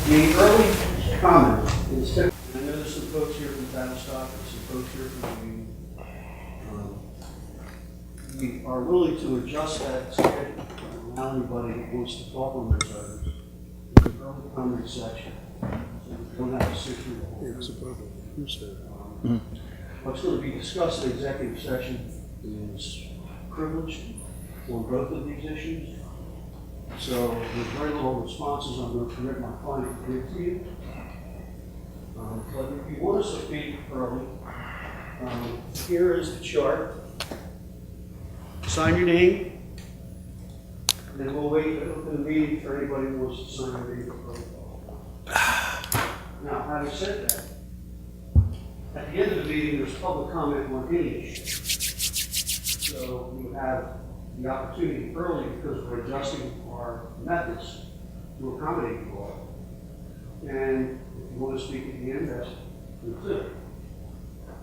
The early comment is, I know there's some folks here from Township, some folks here from the union. We are willing to adjust that schedule, allow anybody who wants to talk on those items in the early comment section. So we don't have to sit through the whole thing. What's going to be discussed in executive session is privilege on both of these issues. So with very little responses, I'm going to permit my client to give to you. But if you want us to speak early, here is the chart. Sign your name, and then we'll wait to open the meeting for anybody who wants to sign their name for protocol. Now, having said that, at the end of the meeting, there's public comment on any issue. So you have the opportunity early, because we're adjusting our methods to accommodate you all. And if you want to speak at the end, that's good.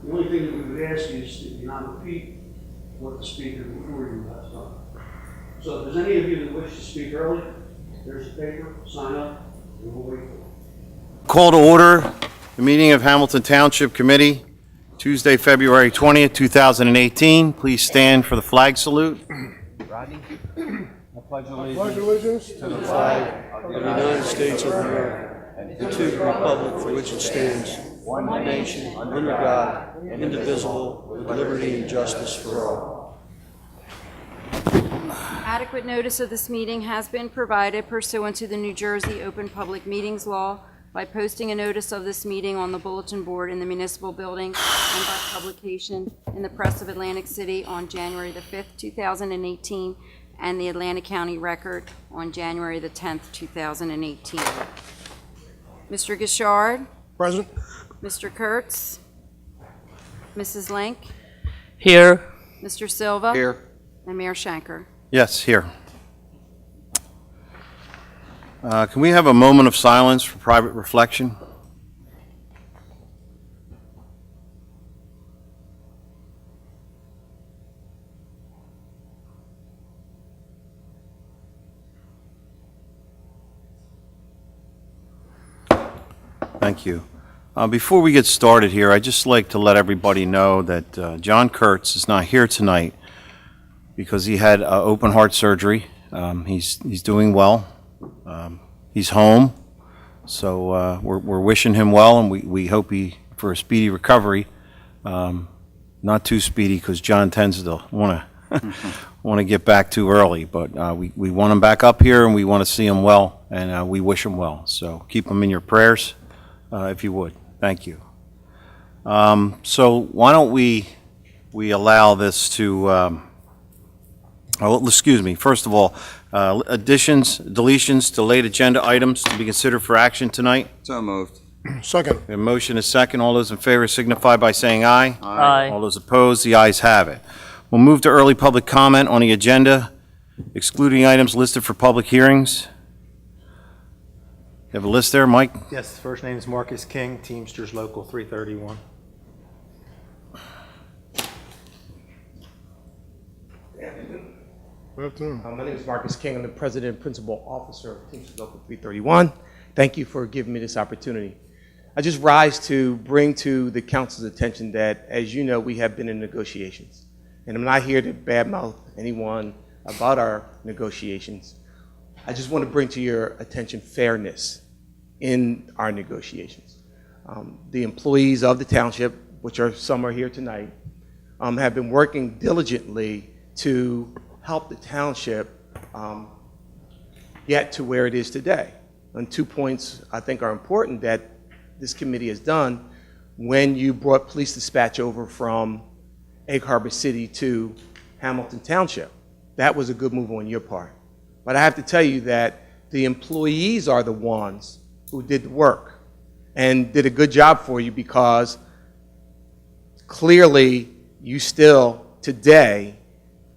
The only thing that we would ask is that you not repeat what the speaker before you has done. So if there's any of you that wish to speak early, there's a paper, sign up, and we'll wait for it. Call to order the meeting of Hamilton Township Committee, Tuesday, February 20th, 2018. Please stand for the flag salute. Rodney. I pledge allegiance to the flag of the United States of America and to the republic for which it stands, one nation, under God, indivisible, with liberty and justice for all. Adequate notice of this meeting has been provided pursuant to the New Jersey Open Public Meetings Law by posting a notice of this meeting on the bulletin board in the municipal building and by publication in the Press of Atlantic City on January the 5th, 2018, and the Atlantic County Record on January the 10th, 2018. Mr. Gishard? Present. Mr. Kurtz? Mrs. Link? Here. Mr. Silva? Here. And Mayor Shanker. Yes, here. Can we have a moment of silence for private reflection? Thank you. Before we get started here, I'd just like to let everybody know that John Kurtz is not here tonight because he had open heart surgery. He's doing well. He's home, so we're wishing him well, and we hope for a speedy recovery. Not too speedy, because John tends to want to get back too early. But we want him back up here, and we want to see him well, and we wish him well. So keep him in your prayers, if you would. Thank you. So why don't we allow this to? Excuse me. First of all, additions, deletions to late agenda items to be considered for action tonight. So moved. Second. A motion is second. All those in favor signify by saying aye. Aye. All those opposed, the ayes have it. We'll move to early public comment on the agenda, excluding items listed for public hearings. You have a list there, Mike? Yes, the first name is Marcus King, Teamsters Local 331. Good afternoon. My name is Marcus King. I'm the President and Principal Officer of Teamsters Local 331. Thank you for giving me this opportunity. I just rise to bring to the council's attention that, as you know, we have been in negotiations. And I'm not here to badmouth anyone about our negotiations. I just want to bring to your attention fairness in our negotiations. The employees of the township, which some are here tonight, have been working diligently to help the township get to where it is today. And 2 points I think are important that this committee has done. When you brought police dispatch over from Egg Harbor City to Hamilton Township, that was a good move on your part. But I have to tell you that the employees are the ones who did the work and did a good job for you, because clearly you still today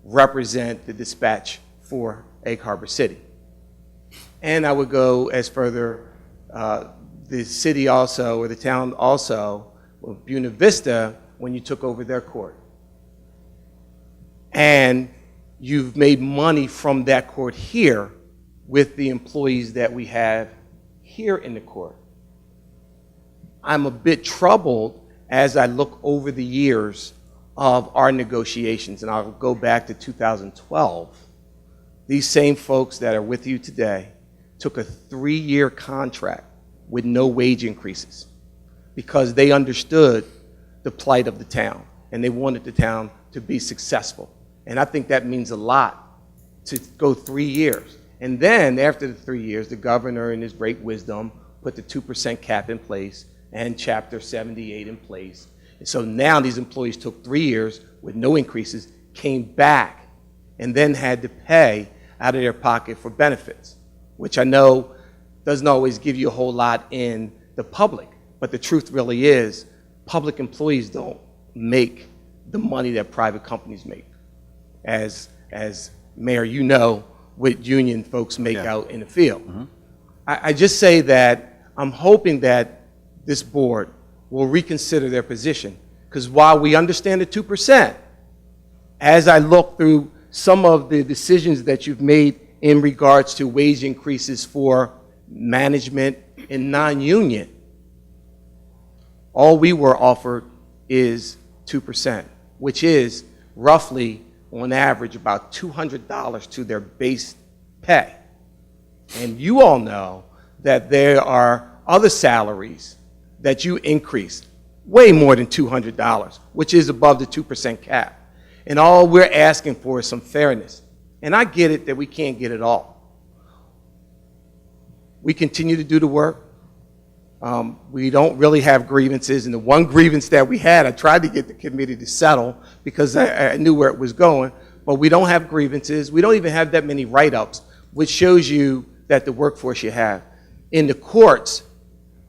represent the dispatch for Egg Harbor City. And I would go as further, the city also, or the town also, with Buena Vista, when you took over their court. And you've made money from that court here with the employees that we have here in the court. I'm a bit troubled as I look over the years of our negotiations, and I'll go back to 2012. These same folks that are with you today took a 3-year contract with no wage increases because they understood the plight of the town, and they wanted the town to be successful. And I think that means a lot to go 3 years. And then after the 3 years, the governor in his great wisdom put the 2% cap in place and Chapter 78 in place. And so now these employees took 3 years with no increases, came back, and then had to pay out of their pocket for benefits, which I know doesn't always give you a whole lot in the public. But the truth really is, public employees don't make the money that private companies make. As Mayor, you know what union folks make out in the field. I just say that I'm hoping that this board will reconsider their position, because while we understand the 2%, as I look through some of the decisions that you've made in regards to wage increases for management and non-union, all we were offered is 2%, which is roughly, on average, about $200 to their base pay. And you all know that there are other salaries that you increase way more than $200, which is above the 2% cap. And all we're asking for is some fairness. And I get it that we can't get it all. We continue to do the work. We don't really have grievances. And the one grievance that we had, I tried to get the committee to settle because I knew where it was going. But we don't have grievances. We don't even have that many write-ups, which shows you that the workforce you have. In the courts,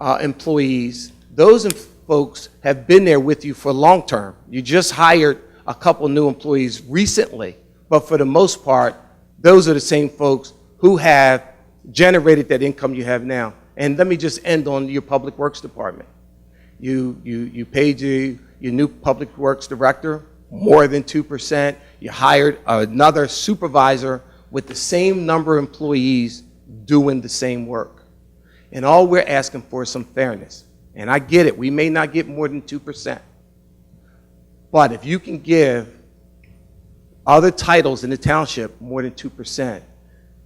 employees, those folks have been there with you for long term. You just hired a couple new employees recently, but for the most part, those are the same folks who have generated that income you have now. And let me just end on your Public Works Department. You paid your new Public Works Director more than 2%. You hired another supervisor with the same number of employees doing the same work. And all we're asking for is some fairness. And I get it, we may not get more than 2%. But if you can give other titles in the township more than 2%,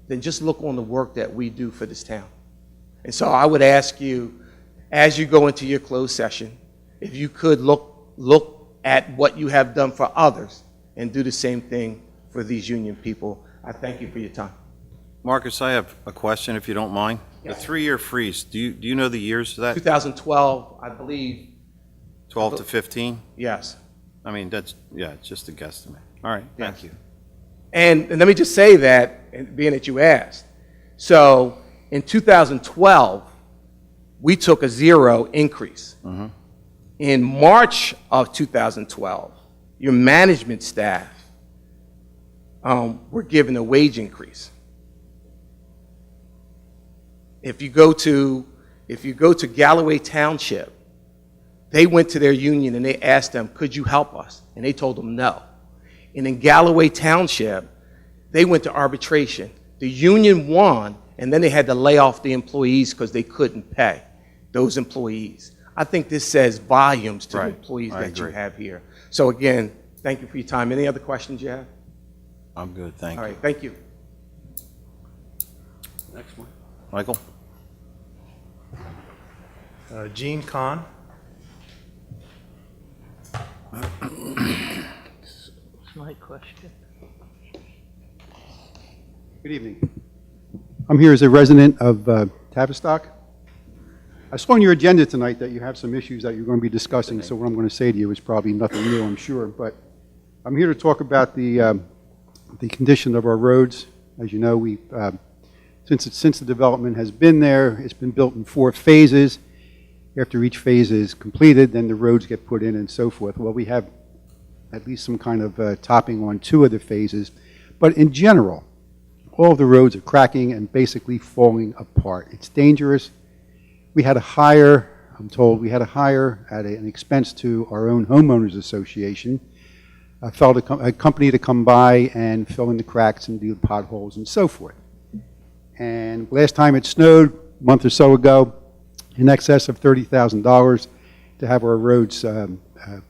then just look on the work that we do for this town. And so I would ask you, as you go into your closed session, if you could look at what you have done for others and do the same thing for these union people. I thank you for your time. Marcus, I have a question, if you don't mind. Yes. The 3-year freeze, do you know the years of that? 2012, I believe. 12 to 15? Yes. I mean, that's, yeah, it's just a guesstimate. All right, thank you. And let me just say that, and being that you asked. So in 2012, we took a 0 increase. In March of 2012, your management staff were given a wage increase. If you go to Galloway Township, they went to their union and they asked them, could you help us? And they told them no. And in Galloway Township, they went to arbitration. The union won, and then they had to lay off the employees because they couldn't pay those employees. I think this says volumes to the employees that you have here. So again, thank you for your time. Any other questions you have? I'm good, thank you. All right, thank you. Next one. Michael? Gene Kahn. My question. Good evening. I'm here as a resident of Tavistock. I saw on your agenda tonight that you have some issues that you're going to be discussing, so what I'm going to say to you is probably nothing new, I'm sure. But I'm here to talk about the condition of our roads. As you know, we since the development has been there, it's been built in 4 phases. After each phase is completed, then the roads get put in and so forth. Well, we have at least some kind of topping on 2 of the phases. But in general, all of the roads are cracking and basically falling apart. It's dangerous. We had to hire, I'm told, we had to hire at an expense to our own homeowners association, a company to come by and fill in the cracks and do the potholes and so forth. And last time it snowed, month or so ago, in excess of $30,000 to have our roads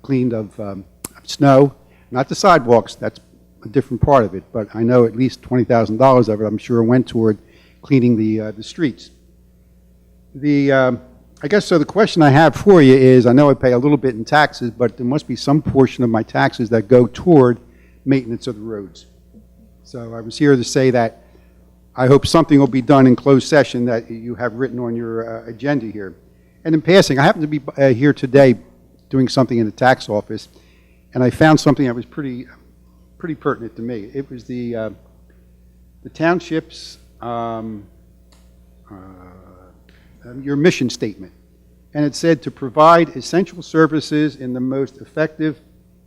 cleaned of snow. Not the sidewalks, that's a different part of it, but I know at least $20,000 of it, I'm sure, went toward cleaning the streets. I guess so the question I have for you is, I know I pay a little bit in taxes, but there must be some portion of my taxes that go toward maintenance of the roads. So I was here to say that I hope something will be done in closed session that you have written on your agenda here. And in passing, I happen to be here today doing something in the tax office, and I found something that was pretty pertinent to me. It was the township's your mission statement. And it said to provide essential services in the most effective,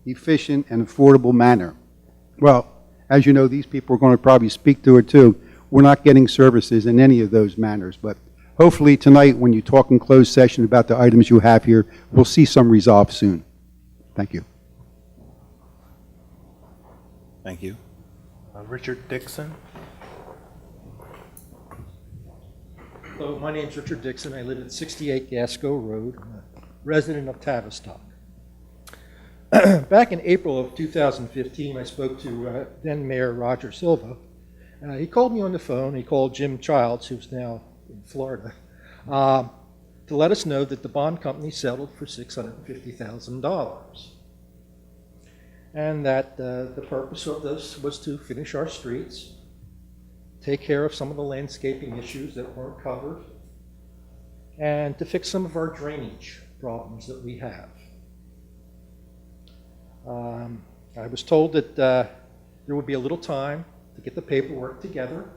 efficient, and affordable manner. Well, as you know, these people are going to probably speak to it too. We're not getting services in any of those manners, but hopefully tonight when you talk in closed session about the items you have here, we'll see some resolve soon. Thank you. Thank you. Richard Dixon. Hello, my name's Richard Dixon. I live at 68 Gasco Road. I'm a resident of Tavistock. Back in April of 2015, I spoke to then Mayor Roger Silva. He called me on the phone. He called Jim Childs, who's now in Florida, to let us know that the bond company settled for $650,000. And that the purpose of this was to finish our streets, take care of some of the landscaping issues that weren't covered, and to fix some of our drainage problems that we have. I was told that there would be a little time to get the paperwork together,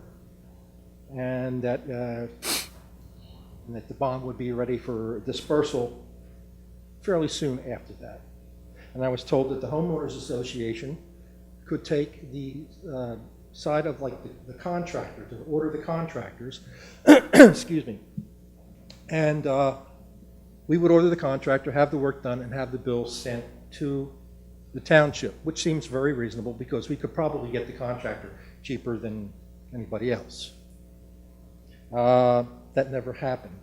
and that the bond would be ready for dispersal fairly soon after that. And I was told that the homeowners association could take the side of like the contractor, to order the contractors, excuse me, and we would order the contractor, have the work done, and have the bill sent to the township, which seems very reasonable because we could probably get the contractor cheaper than anybody else. That never happened.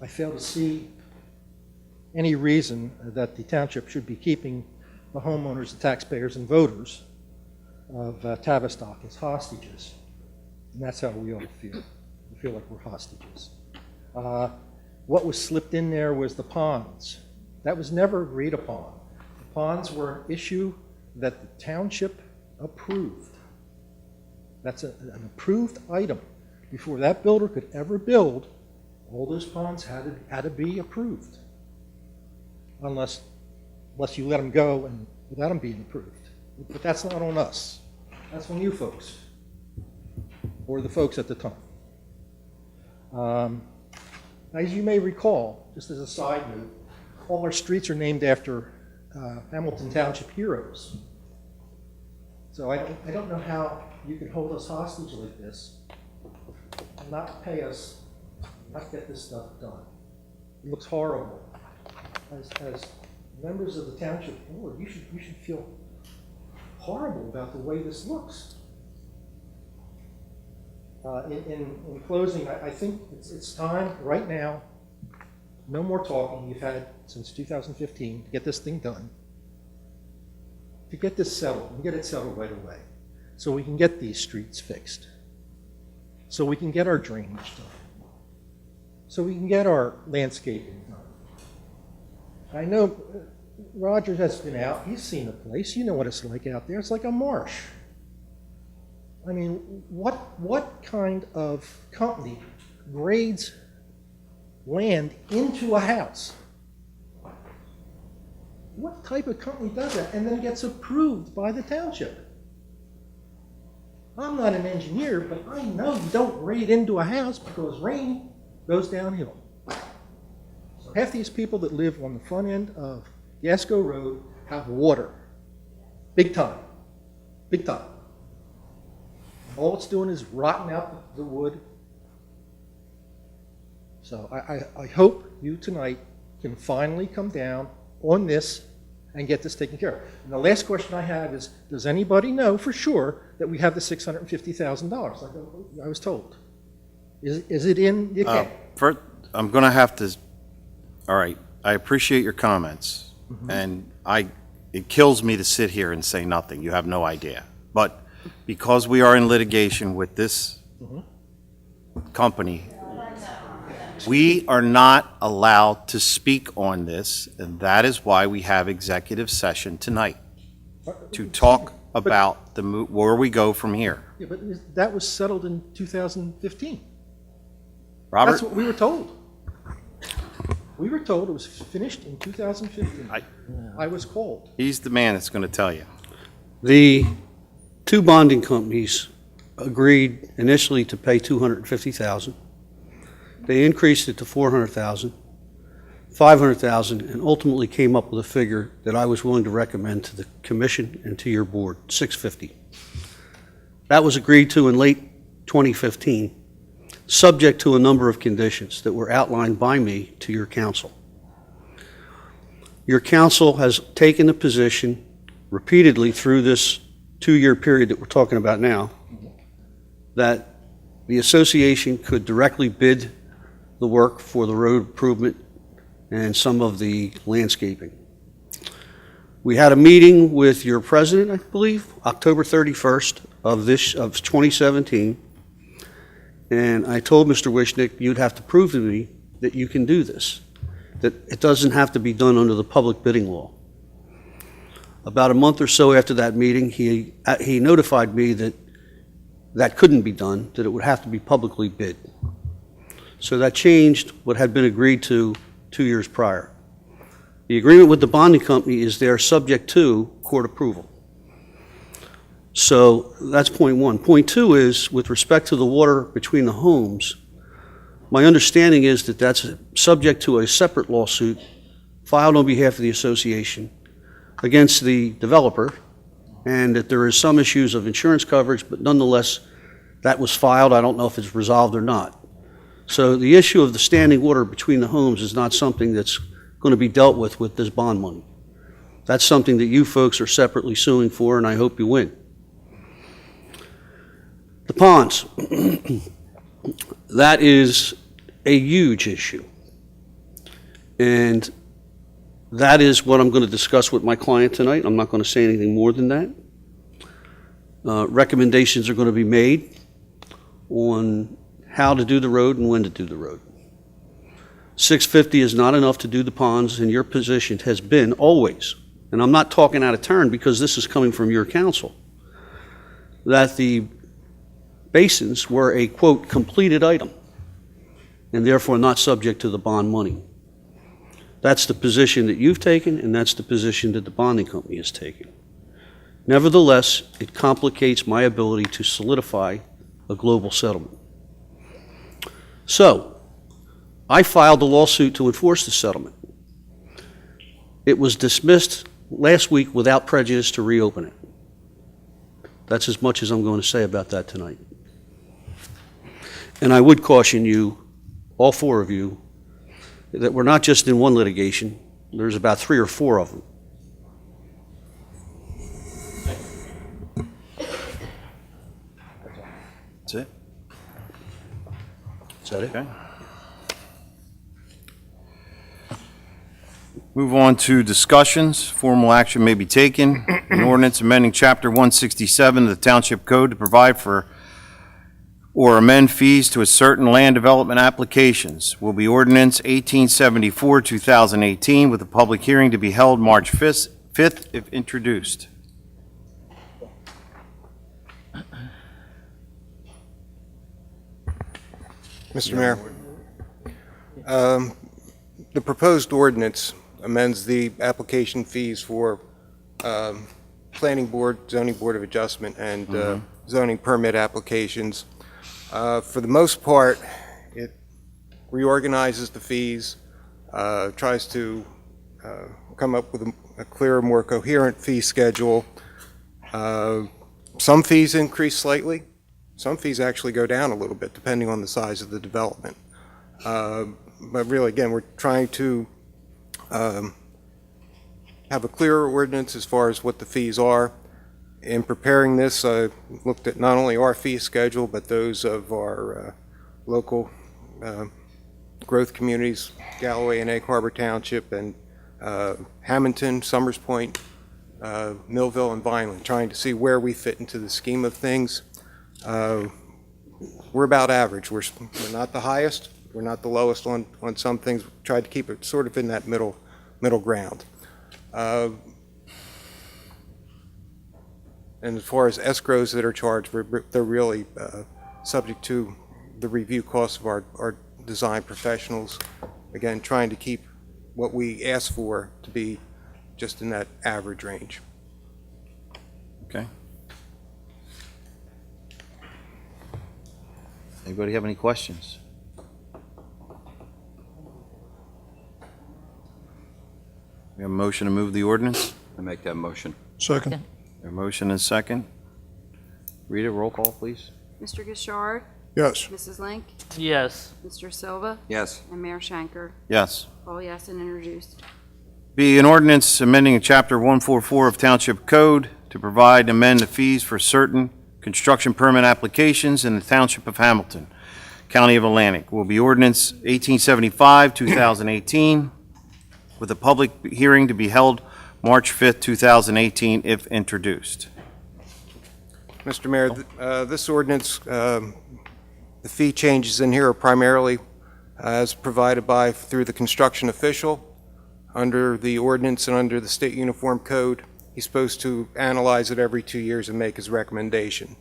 I fail to see any reason that the township should be keeping the homeowners, the taxpayers, and voters of Tavistock as hostages. And that's how we all feel. We feel like we're hostages. What was slipped in there was the ponds. That was never agreed upon. The ponds were an issue that the township approved. That's an approved item. Before that builder could ever build, all those ponds had to be approved. Unless you let them go and without them being approved. But that's not on us. That's on you folks, or the folks at the time. As you may recall, just as a side note, all our streets are named after Hamilton Township heroes. So I don't know how you can hold us hostage like this and not pay us, not get this stuff done. It looks horrible. As members of the township board, you should feel horrible about the way this looks. In closing, I think it's time right now. No more talking. You've had since 2015 to get this thing done. To get this settled and get it settled right away, so we can get these streets fixed. So we can get our drainage done. So we can get our landscaping done. I know Roger has been out. He's seen the place. You know what it's like out there. It's like a marsh. I mean, what kind of company grades land into a house? What type of company does that and then gets approved by the township? I'm not an engineer, but I know you don't grade into a house because rain goes downhill. So half these people that live on the front end of Gasco Road have water. Big time. Big time. All it's doing is rotting out the wood. So I hope you tonight can finally come down on this and get this taken care of. And the last question I have is, does anybody know for sure that we have the $650,000 like I was told? Is it in? You can't. First, I'm going to have to, all right, I appreciate your comments, and it kills me to sit here and say nothing. You have no idea. But because we are in litigation with this company, we are not allowed to speak on this, and that is why we have executive session tonight, to talk about where we go from here. Yeah, but that was settled in 2015. Robert? That's what we were told. We were told it was finished in 2015. I was called. He's the man that's going to tell you. The two bonding companies agreed initially to pay $250,000. They increased it to $400,000, $500,000, and ultimately came up with a figure that I was willing to recommend to the commission and to your board, $650,000. That was agreed to in late 2015, subject to a number of conditions that were outlined by me to your council. Your council has taken a position repeatedly through this 2-year period that we're talking about now, that the association could directly bid the work for the road improvement and some of the landscaping. We had a meeting with your president, I believe, October 31st of 2017, and I told Mr. Wishnick, you'd have to prove to me that you can do this, that it doesn't have to be done under the public bidding law. About a month or so after that meeting, he notified me that that couldn't be done, that it would have to be publicly bid. So that changed what had been agreed to 2 years prior. The agreement with the bonding company is there subject to court approval. So that's point one. Point two is, with respect to the water between the homes, my understanding is that that's subject to a separate lawsuit filed on behalf of the association against the developer, and that there is some issues of insurance coverage, but nonetheless, that was filed. I don't know if it's resolved or not. So the issue of the standing water between the homes is not something that's going to be dealt with this bond money. That's something that you folks are separately suing for, and I hope you win. The ponds. That is a huge issue. And that is what I'm going to discuss with my client tonight. I'm not going to say anything more than that. Recommendations are going to be made on how to do the road and when to do the road. $650 is not enough to do the ponds, and your position has been always, and I'm not talking out of turn because this is coming from your council, that the basins were a, quote, completed item, and therefore not subject to the bond money. That's the position that you've taken, and that's the position that the bonding company has taken. Nevertheless, it complicates my ability to solidify a global settlement. So, I filed a lawsuit to enforce the settlement. It was dismissed last week without prejudice to reopen it. That's as much as I'm going to say about that tonight. And I would caution you, all four of you, that we're not just in one litigation. There's about 3 or 4 of them. That's it? Is that it? Okay. Move on to discussions. Formal action may be taken. An ordinance amending Chapter 167 of the Township Code to provide for or amend fees to a certain land development applications will be Ordinance 1874, 2018, with a public hearing to be held March 5th if introduced. Mr. Mayor, the proposed ordinance amends the application fees for Planning Board, Zoning Board of Adjustment, and zoning permit applications. For the most part, it reorganizes the fees, tries to come up with a clearer, more coherent fee schedule. Some fees increase slightly. Some fees actually go down a little bit, depending on the size of the development. But really, again, we're trying to have a clearer ordinance as far as what the fees are. In preparing this, I looked at not only our fee schedule, but those of our local growth communities, Galloway and Egg Harbor Township, and Hamilton, Summers Point, Millville, and Vineland, trying to see where we fit into the scheme of things. We're about average. We're not the highest. We're not the lowest on some things. We tried to keep it sort of in that middle ground. And as far as escrows that are charged, they're really subject to the review costs of our design professionals. Again, trying to keep what we ask for to be just in that average range. Okay. Anybody have any questions? We have a motion to move the ordinance? I make that motion. Second. A motion and second. Rita, roll call, please. Mr. Gishard? Yes. Mrs. Link? Yes. Mr. Silva? Yes. And Mayor Shanker? Yes. All yes and introduced. B, an ordinance amending Chapter 144 of Township Code to provide and amend the fees for certain construction permit applications in the Township of Hamilton, County of Atlantic. Will be ordinance 1875, 2018, with a public hearing to be held March 5th, 2018, if introduced. Mr. Mayor, this ordinance, the fee changes in here are primarily as provided through the construction official under the ordinance and under the State Uniform Code. He's supposed to analyze it every 2 years and make his recommendation.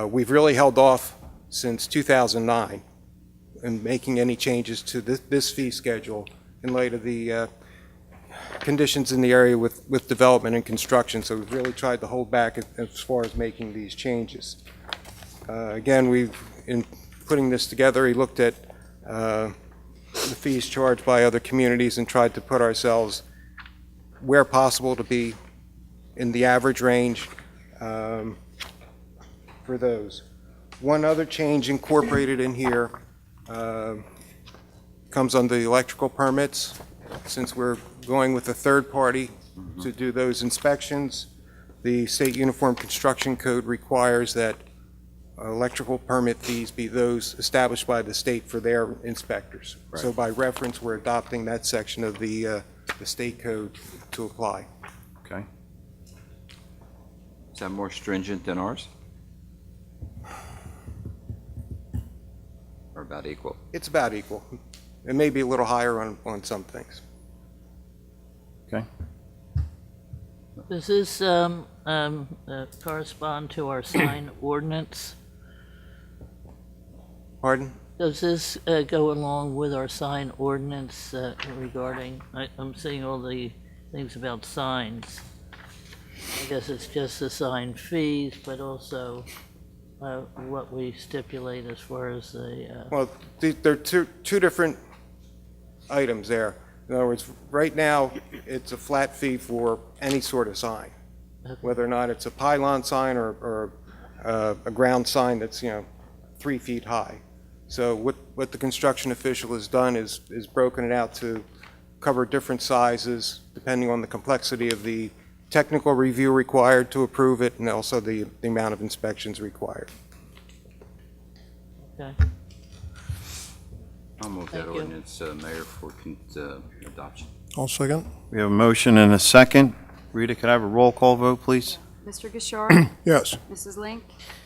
We've really held off since 2009 in making any changes to this fee schedule in light of the conditions in the area with development and construction, so we've really tried to hold back as far as making these changes. Again, in putting this together, he looked at the fees charged by other communities and tried to put ourselves where possible to be in the average range for those. One other change incorporated in here comes under the electrical permits. Since we're going with a third party to do those inspections, the State Uniform Construction Code requires that electrical permit fees be those established by the state for their inspectors. Right. So by reference, we're adopting that section of the state code to apply. Okay. Is that more stringent than ours? Or about equal? It's about equal. It may be a little higher on some things. Okay. Does this correspond to our sign ordinance? Pardon? Does this go along with our sign ordinance regarding, I'm seeing all the things about signs. I guess it's just the sign fees, but also what we stipulate as far as the... Well, there are two different items there. In other words, right now, it's a flat fee for any sort of sign, whether or not it's a pylon sign or a ground sign that's, 3 feet high. So what the construction official has done is broken it out to cover different sizes depending on the complexity of the technical review required to approve it and also the amount of inspections required. Okay. I'll move that Thank you. ordinance, Mayor, for adoption. I'll second. We have a motion and a second. Rita, could I have a roll call vote, please? Mr. Gishard? Yes. Mrs. Link?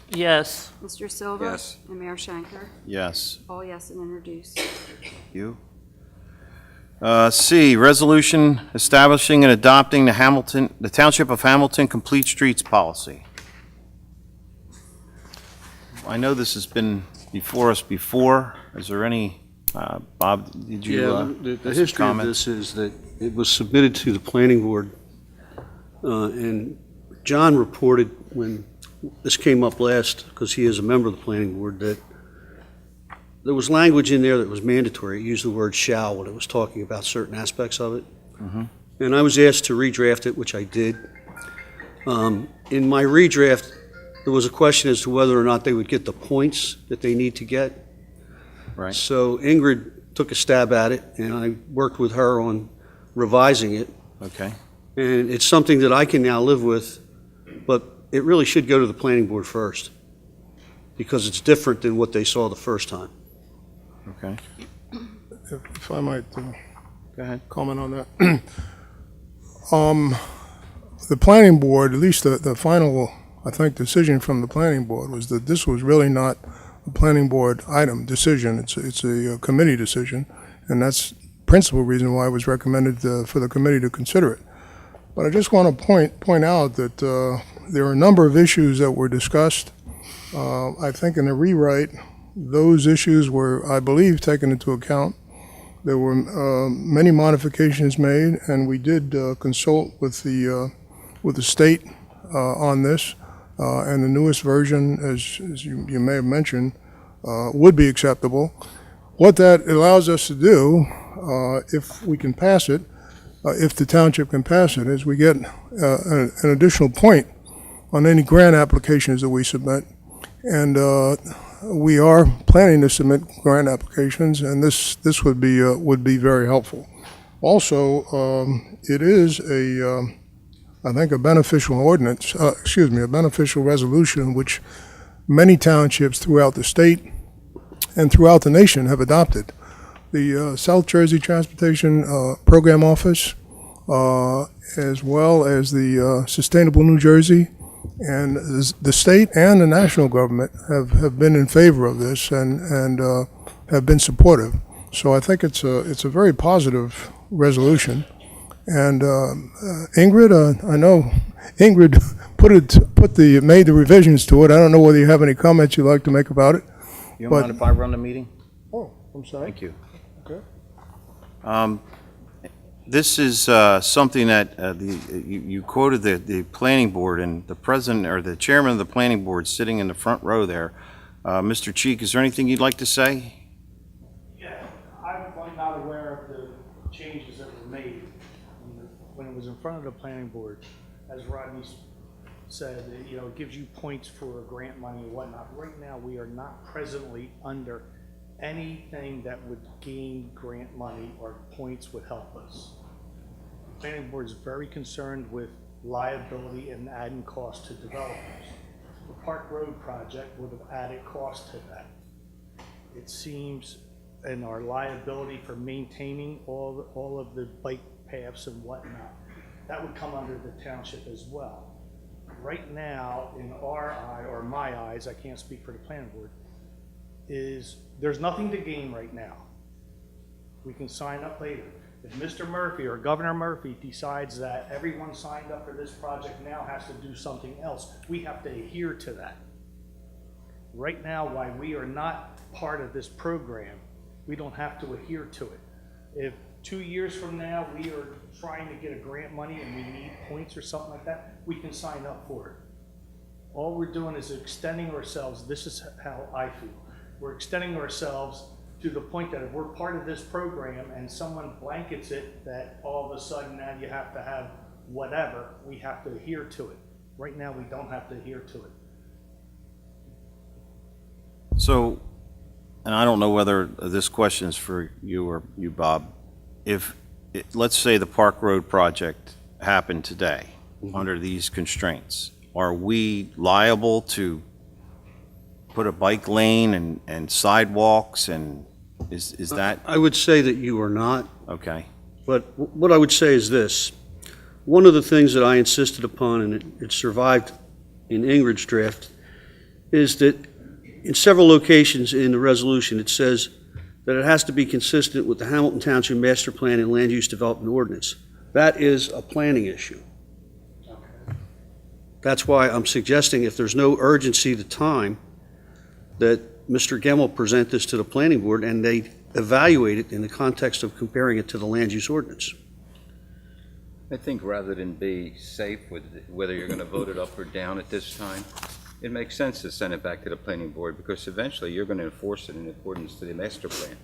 Yes. Mr. Silva? Yes. And Mayor Shanker? Yes. All yes and introduced. You. C, resolution establishing and adopting the Township of Hamilton Complete Streets Policy. I know this has been before us before. Is there any, Bob, did you The have some history of comment? this is that it was submitted to the planning board, and John reported when this came up last, because he is a member of the planning board, that there was language in there that was mandatory. It used the word shall when it was talking about certain aspects of it. And I was asked to redraft it, which I did. In my redraft, there was a question as to whether or not they would get the points that they need to get. Right. So Ingrid took a stab at it, and I worked with her on revising it. Okay. And it's something that I can now live with, but it really should go to the planning board first, because it's different than what they saw the first time. Okay, If I might go ahead. comment on that. The planning board, at least the final, I think, decision from the planning board was that this was really not a planning board item decision. It's a committee decision, and that's the principal reason why it was recommended for the committee to consider it. But I just want to point out that there are a number of issues that were discussed. I think in the rewrite, those issues were, I believe, taken into account. There were many modifications made, and we did consult with the state on this. And the newest version, as you may have mentioned, would be acceptable. What that allows us to do, if we can pass it, if the township can pass it, is we get an additional point on any grant applications that we submit. And we are planning to submit grant applications, and this would be very helpful. Also, it is I think a beneficial ordinance, a beneficial resolution which many townships throughout the state and throughout the nation have adopted. The South Jersey Transportation Program Office, as well as the Sustainable New Jersey, and the state and the national government have been in favor of this and have been supportive. So I think it's a very positive resolution. And Ingrid, I know Ingrid made the revisions to it. I don't know whether you have any comments you'd like to make about it. You But- mind if I run the meeting? Oh, I'm sorry. Thank you. Okay. This is something that you quoted the planning board, and the president or the chairman of the planning board sitting in the front row there. Mr. Cheek, is there anything you'd like to say? Yeah, I'm not aware of the changes that were made when it was in front of the planning board. As Rodney said, it gives you points for grant money and whatnot. Right now, we are not presently under anything that would gain grant money or points would help us. The planning board is very concerned with liability and adding cost to developers. The Park Road project would have added cost to that. It seems, and our liability for maintaining all of the bike paths and whatnot, that would come under the township as well. Right now, in our eye, or my eyes, I can't speak for the planning board, there's nothing to gain right now. We can sign up later. If Mr. Murphy or Governor Murphy decides that everyone signed up for this project now has to do something else, we have to adhere to that. Right now, while we are not part of this program, we don't have to adhere to it. If 2 years from now we are trying to get a grant money and we need points or something like that, we can sign up for it. All we're doing is extending ourselves. This is how I feel. We're extending ourselves to the point that if we're part of this program and someone blankets it, that all of a sudden now you have to have whatever, we have to adhere to it. Right now, we don't have to adhere to it. So, and I don't know whether this question is for you or you, Bob. Let's say the Park Road project happened today under these constraints, are we liable to put a bike lane and sidewalks, and is that I would say that you are not, okay? but what I would say is this. One of the things that I insisted upon, and it survived in Ingrid's draft, is that in several locations in the resolution, it says that it has to be consistent with the Hamilton Township Master Plan and Land Use Development Ordinance. That is a planning issue. That's why I'm suggesting if there's no urgency to time, that Mr. Gemmell present this to the planning board and they evaluate it in the context of comparing it to the land use ordinance. I think rather than be safe with whether you're going to vote it up or down at this time, it makes sense to send it back to the planning board because eventually you're going to enforce it in accordance to the master plan.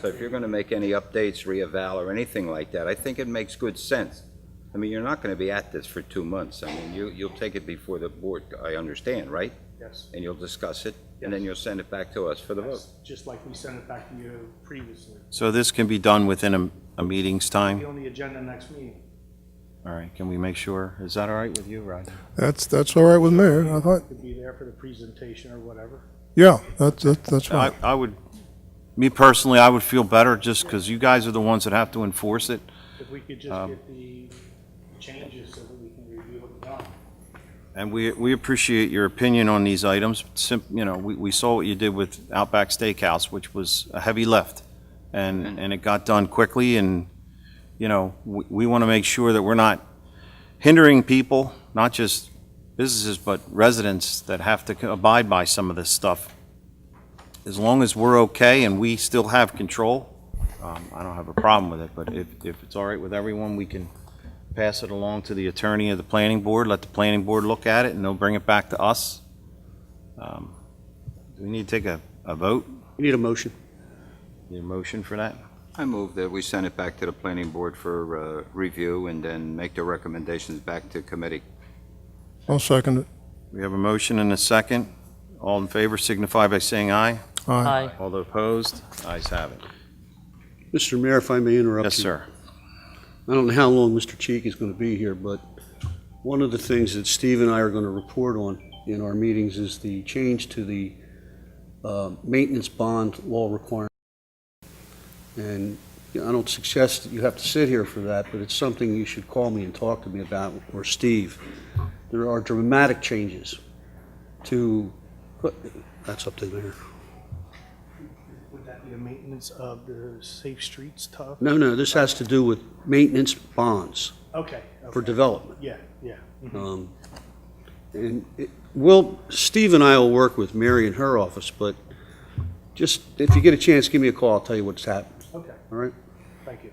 So if you're going to make any updates, reeval, or anything like that, I think it makes good sense. I mean, you're not going to be at this for 2 months. I mean, you'll take it before the board, I understand, right? Yes. And you'll discuss it, and then you'll send it back to us for the vote. Just like we sent it back to you previously. So this can be done within a meeting's Be time? on the agenda next meeting. All right, can we make sure? Is that all right with you, Rod? That's all right with me. I thought, Could be there for the presentation or whatever. yeah, that's fine. I would Me personally, I would feel better just because you guys are the ones that have to enforce it. If we could just get the changes so that we can review it now. And we appreciate your opinion on these items. You know, we saw what you did with Outback Steakhouse, which was a heavy lift. And it got done quickly, and, you know, we want to make sure that we're not hindering people, not just businesses, but residents that have to abide by some of this stuff. As long as we're okay and we still have control, I don't have a problem with it, but if it's all right with everyone, we can pass it along to the attorney of the planning board, let the planning board look at it, and they'll bring it back to us. Do we need to take a vote? You need a motion. Need a motion for that? I move that we send it back to the planning board for review and then make the recommendations back to committee. I'll second it. We have a motion and a second. All in favor signify by saying aye. Aye. All opposed? Ayes have it. Mr. Mayor, if I may interrupt you. Yes, sir. I don't know how long Mr. Cheek is going to be here, but one of the things that Steve and I are going to report on in our meetings is the change to the maintenance bond law requirement. And you know, I don't suggest that you have to sit here for that, but it's something you should call me and talk to me about, or Steve. There are dramatic changes to, that's up to the mayor. Would that be a maintenance of the safe streets stuff? No, this has to do with maintenance bonds Okay. for development. Yeah. And Steve and I will work with Mary in her office, but just, if you get a chance, give me a call, I'll tell you what's happened, Okay, all right? thank you.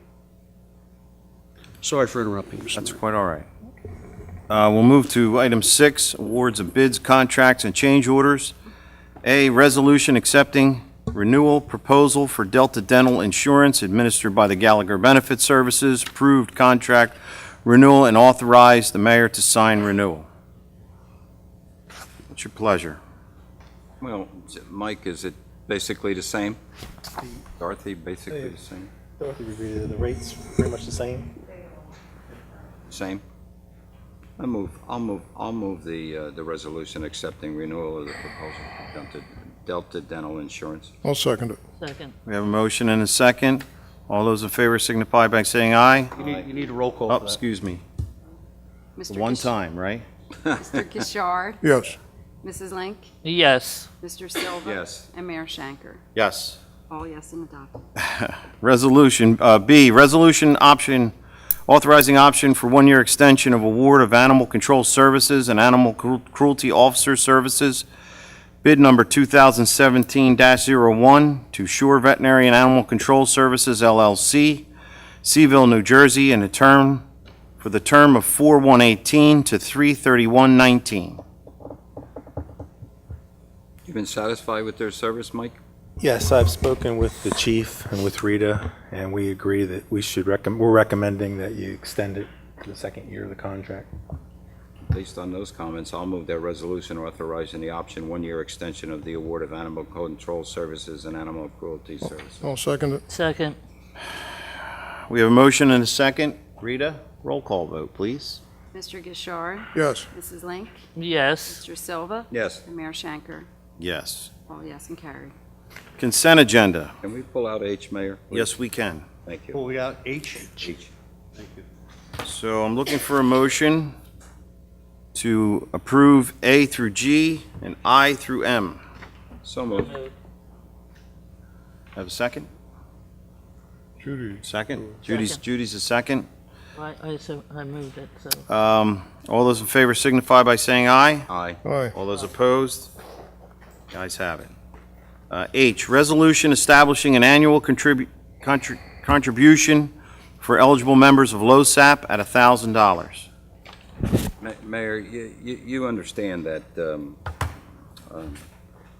Sorry for interrupting, Mr. That's Mayor. quite all right. We'll move to item 6, awards of bids, contracts, and change orders. A, resolution accepting renewal proposal for Delta Dental Insurance administered by the Gallagher Benefit Services, approved contract renewal, and authorize the mayor to sign renewal. What's your pleasure? Well, Mike, is it basically the same? Dorothy, basically the same? Dorothy reviewed the rates pretty much the same. Same? I'll move the resolution accepting renewal of the proposal for Delta Dental Insurance. I'll second it. Second. We have a motion and a second. All those in favor signify by saying aye. You need a roll call Oh, for that. excuse me. Mr. One Gish- time, right? Mr. Gishard, Yes. Mrs. Link, Yes. Mr. Silva. Yes. And Mayor Shanker. Yes. All yes and adopted. Resolution, B, resolution option, authorizing option for one-year extension of award of animal control services and animal cruelty officer services, bid number 2017-01 to Shore Veterinary and Animal Control Services LLC, Seaville, New Jersey, and for the term of 4/1/18 to 3/31/19. You been satisfied with their service, Mike? Yes, I've spoken with the chief and with Rita, and we agree that we should we're recommending that you extend it to the second year of the contract. Based on those comments, I'll move that resolution authorizing the option one-year extension of the award of animal control services and animal cruelty services. I'll second it. Second. We have a motion and a second. Rita, roll call vote, please. Mr. Gishard, Yes. Mrs. Link, Yes. Mr. Silva. Yes. And Mayor Shanker. Yes. All yes and carried. Consent agenda. Can we pull out H, Mayor? please? Yes, we can. Thank you. Pull we out H. H. So I'm looking for a motion to approve A through G and I through M. So moved. Have a second? Judy. Second? Second. Judy's a second. I moved it, so. All those in favor signify by saying aye. Aye. Aye. All those opposed? The ayes have it. H, resolution establishing an annual contribution for eligible members of LoSAP at $1,000. Mayor, you understand that the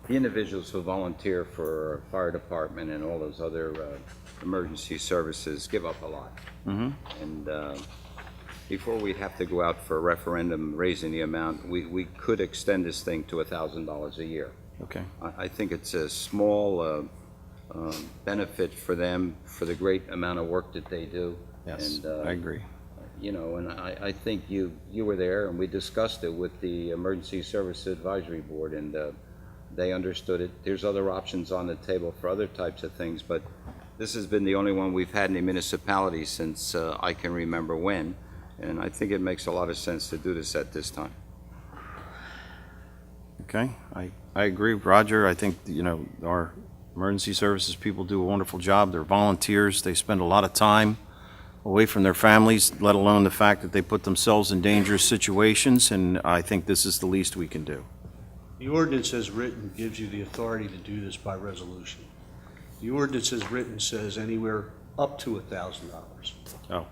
individuals who volunteer for our fire department and all those other emergency services give up a lot. And before we have to go out for a referendum raising the amount, we could extend this thing to $1,000 a year. Okay. I think it's a small benefit for them for the great amount of work that they do. Yes, And, I agree. You know, and I think you were there, and we discussed it with the Emergency Service Advisory Board, and They understood it. There's other options on the table for other types of things, but this has been the only one we've had in the municipality since I can remember when, and I think it makes a lot of sense to do this at this time. Okay, I agree with Roger. I think, our emergency services people do a wonderful job. They're volunteers. They spend a lot of time away from their families, let alone the fact that they put themselves in dangerous situations, and I think this is the least we can do. The ordinance as written gives you the authority to do this by resolution. The ordinance as written says anywhere up to $1,000. Oh.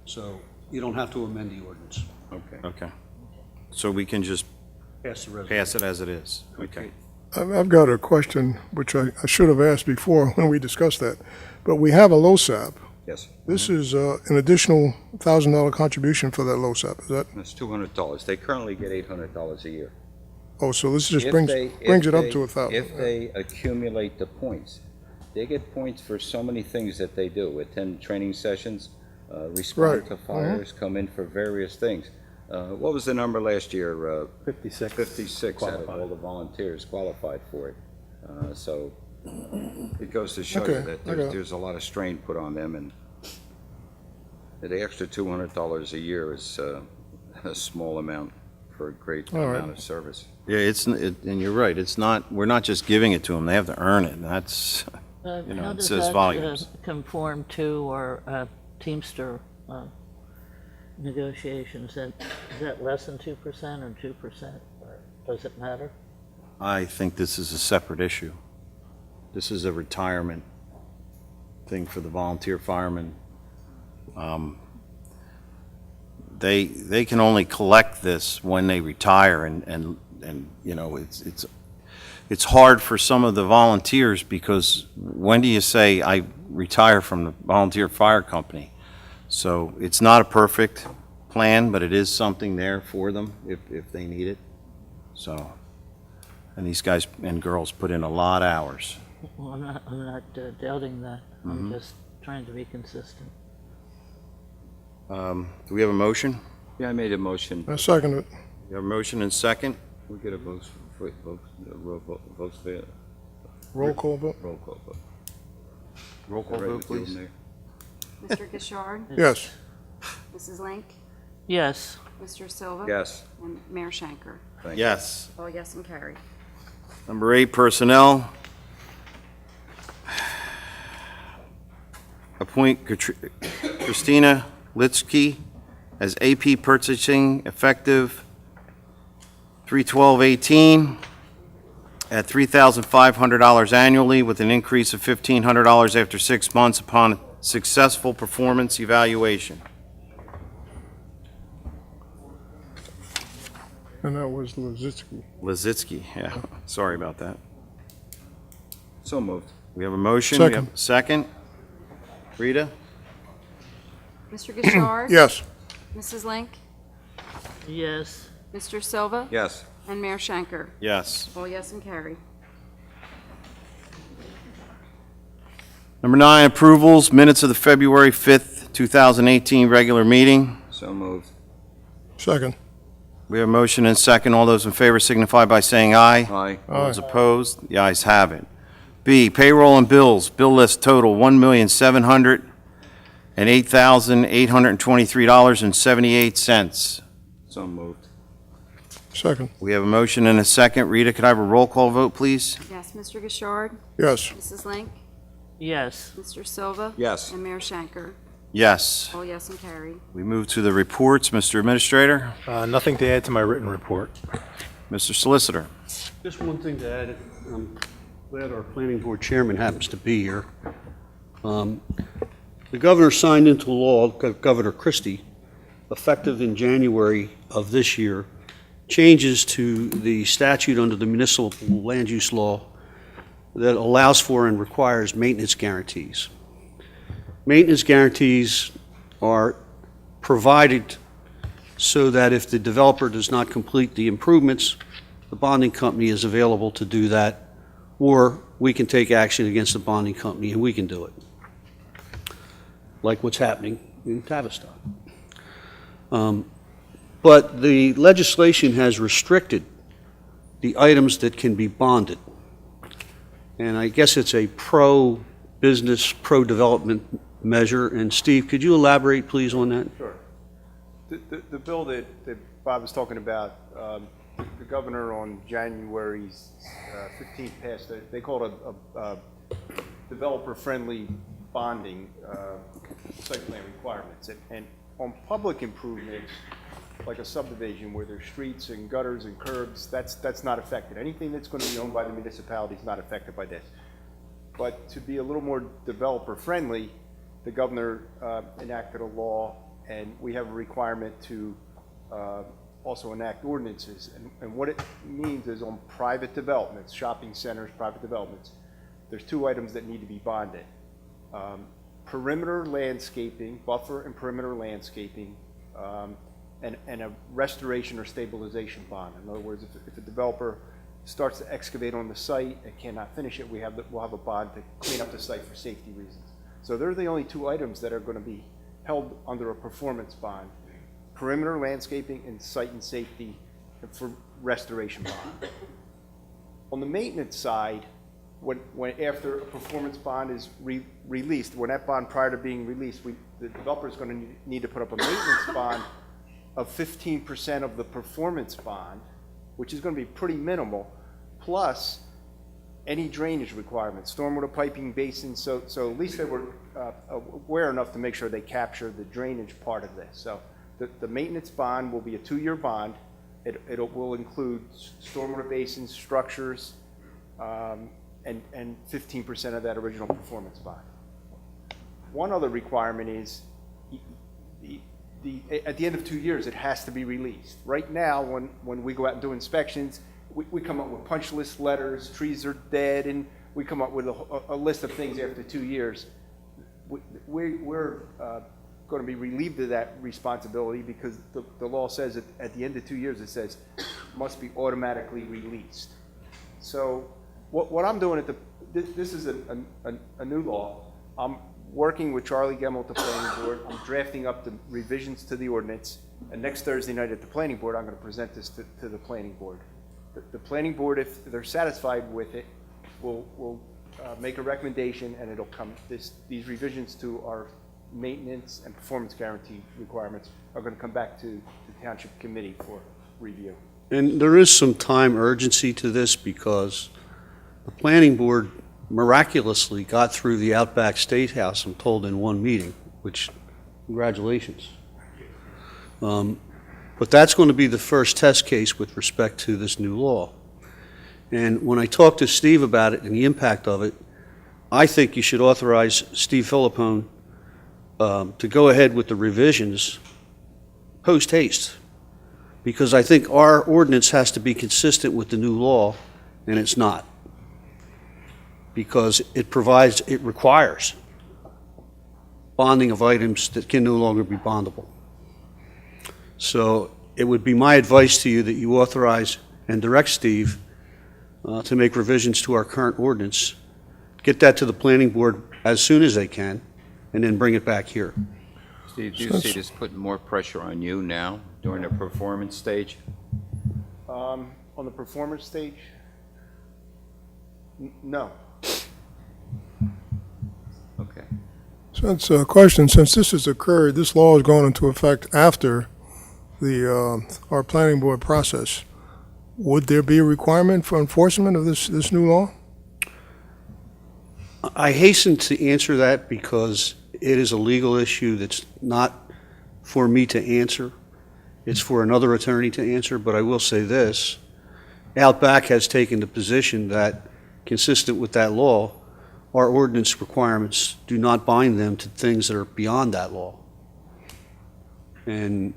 So you don't have to amend the ordinance. Okay. So we can just Pass the resolution. pass it as it is? Okay. I've got a question, which I should have asked before when we discussed that. But we have a LoSAP. Yes. This is an additional $1,000 contribution for that LoSAP, is that? It's $200. They currently get $800 a year. Oh, so this just If brings they- brings if it up they- to 1,000. If they accumulate the points, they get points for so many things that they do, attend training sessions, respond Right. to fires, come in for various things. What was the number last year? 56. 56 out of qualified. all the volunteers qualified for it. So it goes to show you Okay, that I got it. there's a lot of strain put on them, and the extra $200 a year is a small amount for a great All right. amount of service. Yeah, and you're right, we're not just giving it to them, they have to earn it, and that's, How it does says that volumes. conform to our Teamster negotiations? Is that less than 2% or 2%? Or does it matter? I think this is a separate issue. This is a retirement thing for the volunteer firemen. They can only collect this when they retire, and it's hard for some of the volunteers, because when do you say I retire from the volunteer fire company? So it's not a perfect plan, but it is something there for them if they need it. So, and these guys and girls put in a lot of hours. Well, I'm not doubting that. I'm just trying to be consistent. Do we have a motion? Yeah, I made a motion. I second it. We have a motion and second. We get a vote, votes for Roll call vote? roll call vote. Roll call Ready vote, to do them please. there? Mr. Gishard? Yes. Mrs. Link? Yes. Mr. Silva? Yes. And Mayor Shanker. Thank you. Yes. All yes and carried. Number 8, personnel. Appoint Christina Litsky as AP Purchasing effective 3/12/18 at $3,500 annually, with an increase of $1,500 after 6 months upon successful performance evaluation. And that was Lozitsky. Lizitsky, yeah, sorry about that. So moved. We have a motion. We have Second. a second. Rita? Mr. Gishard? Yes. Mrs. Link? Yes. Mr. Silva? Yes. And Mayor Shanker. Yes. All yes and carried. Number 9, approvals, minutes of the February 5th, 2018 regular meeting. So moved. Second. We have a motion and second. All those in favor signify by saying aye. Aye. All those opposed, the ayes have it. B, payroll and bills, bill list total $1,708,823.78. So moved. Second. We have a motion and a second. Rita, could I have a roll call vote, please? Yes, Mr. Gishard? Yes. Mrs. Link? Yes. Mr. Silva? Yes. And Mayor Shanker. Yes. All yes and carried. We move to the reports. Mr. Administrator? Nothing to add to my written report. Mr. Solicitor? Just one thing to add, I'm glad our planning board chairman happens to be here. The governor signed into law, Governor Christie, effective in January of this year, changes to the statute under the municipal land use law that allows for and requires maintenance guarantees. Maintenance guarantees are provided so that if the developer does not complete the improvements, the bonding company is available to do that, or we can take action against the bonding company and we can do it, like what's happening in Tavistock. But the legislation has restricted the items that can be bonded. And I guess it's a pro-business, pro-development measure. And Steve, could you elaborate, please, on that? Sure. The bill that Bob was talking about, the governor on January 15th passed, they call it a developer-friendly bonding site plan requirements. And on public improvements, like a subdivision where there's streets and gutters and curbs, that's not affected. Anything that's going to be owned by the municipality is not affected by this. But to be a little more developer-friendly, the governor enacted a law, and we have a requirement to also enact ordinances. And what it means is on private developments, shopping centers, private developments, there's two items that need to be bonded. Perimeter landscaping, buffer and perimeter landscaping, and a restoration or stabilization bond. In other words, if a developer starts to excavate on the site and cannot finish it, we'll have a bond to clean up the site for safety reasons. So they're the only two items that are going to be held under a performance bond: perimeter landscaping and site and safety for restoration bond. On the maintenance side, when after a performance bond is released, when that bond prior to being released, the developer is going to need to put up a maintenance bond of 15% of the performance bond, which is going to be pretty minimal, plus any drainage requirements, stormwater piping basins, so at least they were aware enough to make sure they capture the drainage part of this. So the maintenance bond will be a 2-year bond. It will include stormwater basins, structures, and 15% of that original performance bond. One other requirement is at the end of 2 years, it has to be released. Right now, when we go out and do inspections, we come up with punch list letters, trees are dead, and we come up with a list of things after 2 years. We're going to be relieved of that responsibility because the law says that at the end of 2 years, it says must be automatically released. So what I'm doing this is a new law. I'm working with Charlie Gemmel at the planning board. I'm drafting up the revisions to the ordinance, and next Thursday night at the planning board, I'm going to present this to the planning board. The planning board, if they're satisfied with it, will make a recommendation, and it'll come. These revisions to our maintenance and performance guarantee requirements are going to come back to the Township Committee for review. And there is some time urgency to this because the planning board miraculously got through the Outback Steakhouse, I'm told, in one meeting, which, congratulations. But that's going to be the first test case with respect to this new law. And when I talked to Steve about it and the impact of it, I think you should authorize Steve Philippone to go ahead with the revisions post haste, because I think our ordinance has to be consistent with the new law, and it's not, because it requires bonding of items that can no longer be bondable. So it would be my advice to you that you authorize and direct Steve to make revisions to our current ordinance, get that to the planning board as soon as they can, and then bring it back here. Steve, do you see this putting more pressure on you now during the performance stage? On the performance stage, no. Okay. Since since this has occurred, this law has gone into effect after our planning board process. Would there be a requirement for enforcement of this new law? I hasten to answer that because it is a legal issue that's not for me to answer. It's for another attorney to answer, but I will say this. Outback has taken the position that, consistent with that law, our ordinance requirements do not bind them to things that are beyond that law. And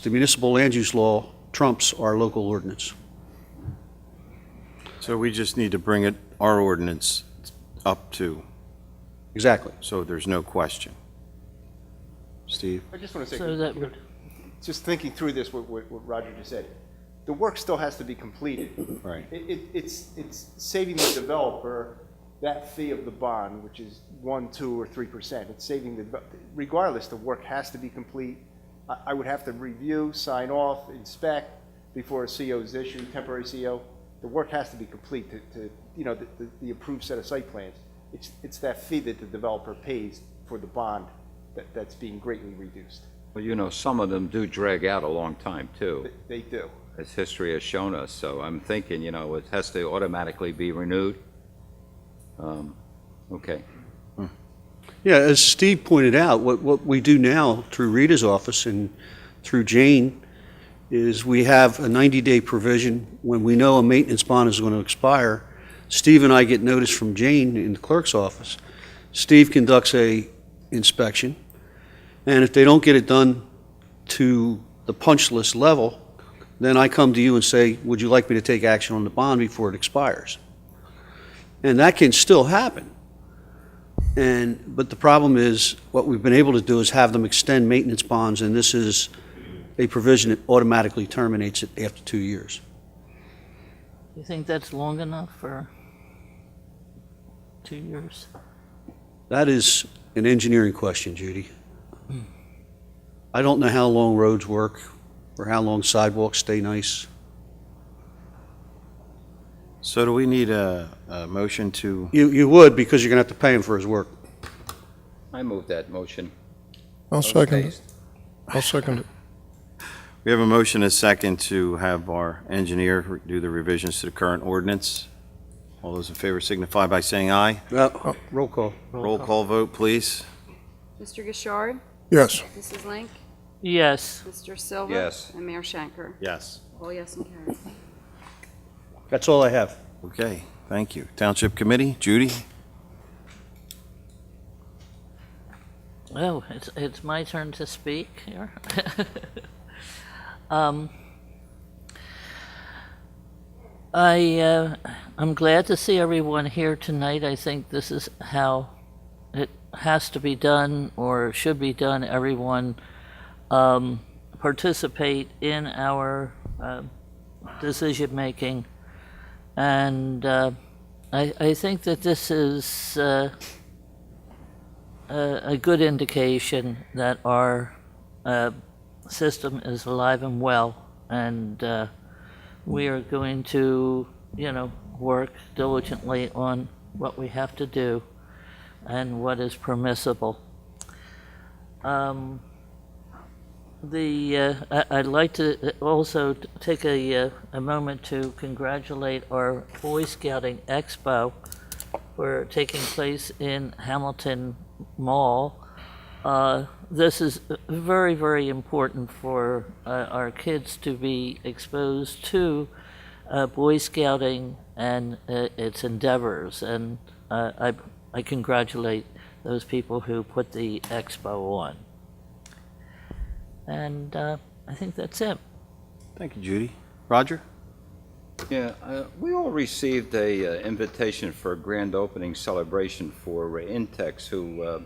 the municipal land use law trumps our local ordinance. So we just need to bring our ordinance up to, Exactly. so there's no question. Steve? I just want to say, So that would, just thinking through this, what Roger just said, the work still has to be completed. Right. It's saving the developer that fee of the bond, which is 1%, 2%, or 3%. It's saving regardless, the work has to be complete. I would have to review, sign off, inspect before a CO is issued, temporary CO. The work has to be complete to you know, the approved set of site plans. It's that fee that the developer pays for the bond that's being greatly reduced. Well, you know, some of them do drag out a long time, too, They do. as history has shown us. So I'm thinking, you know, it has to automatically be renewed. Okay. Yeah, as Steve pointed out, what we do now through Rita's office and through Jane is we have a 90-day provision. When we know a maintenance bond is going to expire, Steve and I get notice from Jane in the clerk's office. Steve conducts a inspection, and if they don't get it done to the punch list level, then I come to you and say, would you like me to take action on the bond before it expires? And that can still happen. But the problem is, what we've been able to do is have them extend maintenance bonds, and this is a provision that automatically terminates it after 2 years. You think that's long enough for 2 years? That is an engineering question, Judy. I don't know how long roads work or how long sidewalks stay nice. So do we need a motion to, You would, because you're going to have to pay him for his work. I move that motion. I'll second it. I'll second it. we have a motion and a second to have our engineer do the revisions to the current ordinance. All those in favor signify by saying aye. Roll call. Roll call vote, please. Mr. Gishard? Yes. Mrs. Link? Yes. Mr. Silva? Yes. And Mayor Shanker? Yes. All yes and carried. That's all I have. Okay, thank you. Township Committee, Judy? Oh, it's my turn to speak here. I'm glad to see everyone here tonight. I think this is how it has to be done or should be done. Everyone participate in our decision making, and I think that this is a good indication that our system is alive and well, and we are going to, work diligently on what we have to do and what is permissible. I'd like to also take a moment to congratulate our Boy Scouting Expo for taking place in Hamilton Mall. This is very, very important for our kids to be exposed to Boy Scouting and its endeavors, and I congratulate those people who put the expo on. And I think that's it. Thank you, Judy. Roger? Yeah, we all received a invitation for a grand opening celebration for Intex, who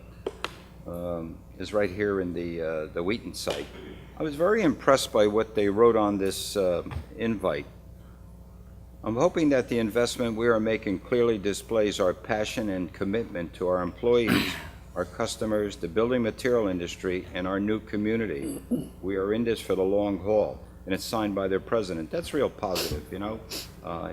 is right here in the Wheaton site. I was very impressed by what they wrote on this invite. I'm hoping that the investment we are making clearly displays our passion and commitment to our employees, our customers, the building material industry, and our new community. We are in this for the long haul, and it's signed by their president. That's real positive,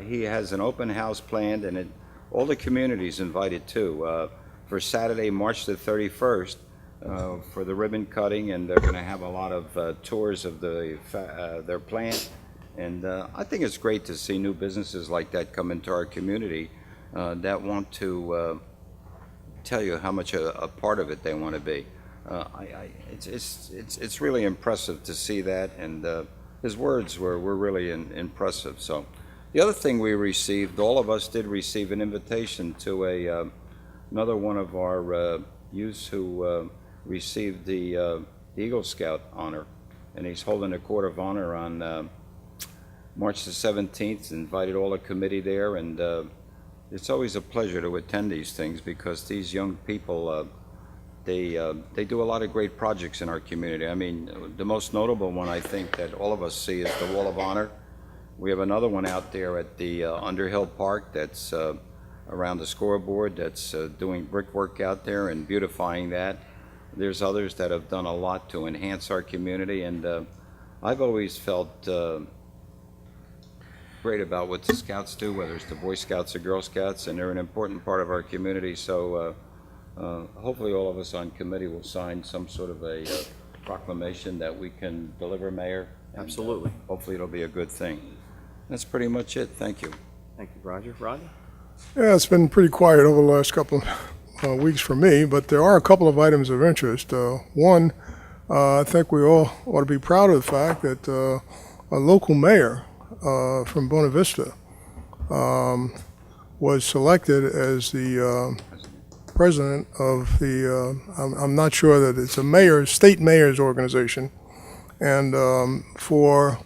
He has an open house planned, and all the community's invited too, for Saturday, March the 31st, for the ribbon cutting, and they're going to have a lot of tours of their plant. And I think it's great to see new businesses like that come into our community that want to tell you how much a part of it they want to be. It's really impressive to see that, and his words were really impressive. So the other thing we received, all of us did receive an invitation to another one of our youths who received the Eagle Scout honor, and he's holding a court of honor on March the 17th, invited all the committee there, and it's always a pleasure to attend these things because these young people, they do a lot of great projects in our community. I mean, the most notable one I think that all of us see is the Wall of Honor. We have another one out there at the Underhill Park that's around the scoreboard that's doing brickwork out there and beautifying that. There's others that have done a lot to enhance our community, and I've always felt great about what the Scouts do, whether it's the Boy Scouts or Girl Scouts, and they're an important part of our community. So hopefully all of us on committee will sign some sort of a proclamation that we can deliver, Mayor. And, Absolutely. hopefully it'll be a good thing. That's pretty much it. Thank you. Thank you, Roger. Rodney? Yeah, it's been pretty quiet over the last couple of weeks for me, but there are a couple of items of interest. One, I think we all ought to be proud of the fact that a local mayor from Buena Vista was selected as the president of the, I'm not sure that it's a state mayor's organization. And for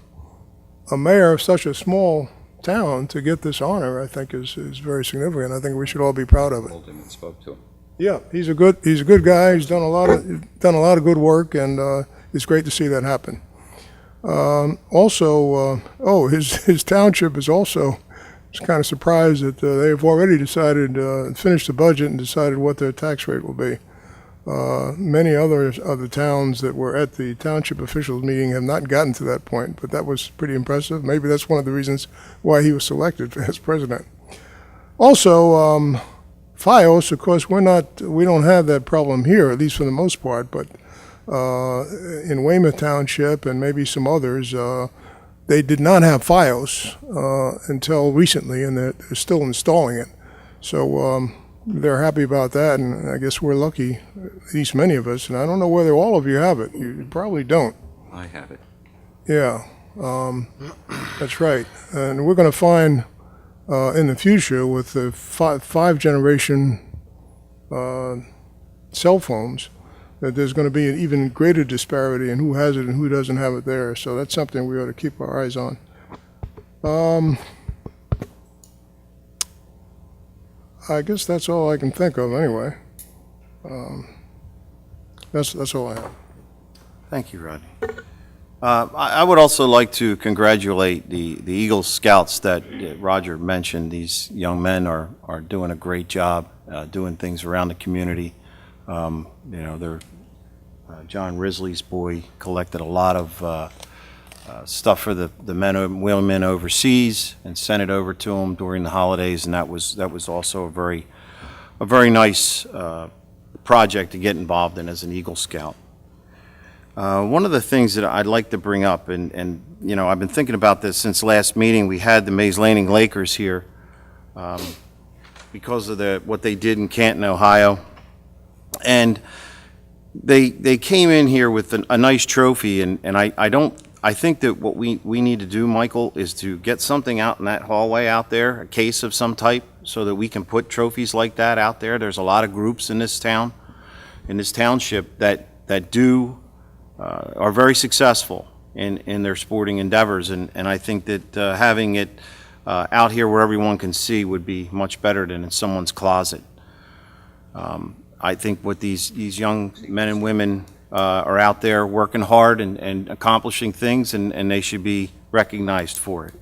a mayor of such a small town to get this honor, I think is very significant. I think we should all be proud of it. Told him and spoke to him. Yeah, he's a good guy. He's done a lot of good work, and it's great to see that happen. His township is also kind of surprised that they have already decided, finished the budget and decided what their tax rate will be. Many other of the towns that were at the township officials meeting have not gotten to that point, but that was pretty impressive. Maybe that's one of the reasons why he was selected as president. Also, FiOS, of course, we don't have that problem here, at least for the most part, but in Weymouth Township and maybe some others, they did not have FiOS until recently, and they're still installing it. So they're happy about that, and I guess we're lucky, at least many of us, and I don't know whether all of you have it. You probably don't. I have it. Yeah, that's right. And we're going to find in the future with the five generation cell phones that there's going to be an even greater disparity in who has it and who doesn't have it there. So that's something we ought to keep our eyes on. I guess that's all I can think of anyway. That's all I have. Thank you, Rodney. I would also like to congratulate the Eagle Scouts that Roger mentioned. These young men are doing a great job doing things around the community. They're John Risley's boy collected a lot of stuff for the men and women overseas and sent it over to them during the holidays, and that was also a very nice project to get involved in as an Eagle Scout. One of the things that I'd like to bring up, and I've been thinking about this since last meeting. We had the Mays Landing Lakers here because of what they did in Canton, Ohio, and they came in here with a nice trophy, and I think that what we need to do, Michael, is to get something out in that hallway out there, a case of some type, so that we can put trophies like that out there. There's a lot of groups in this town, in this township, that are very successful in their sporting endeavors, and I think that having it out here where everyone can see would be much better than in someone's closet. I think what these young men and women are out there working hard and accomplishing things, and they should be recognized for it.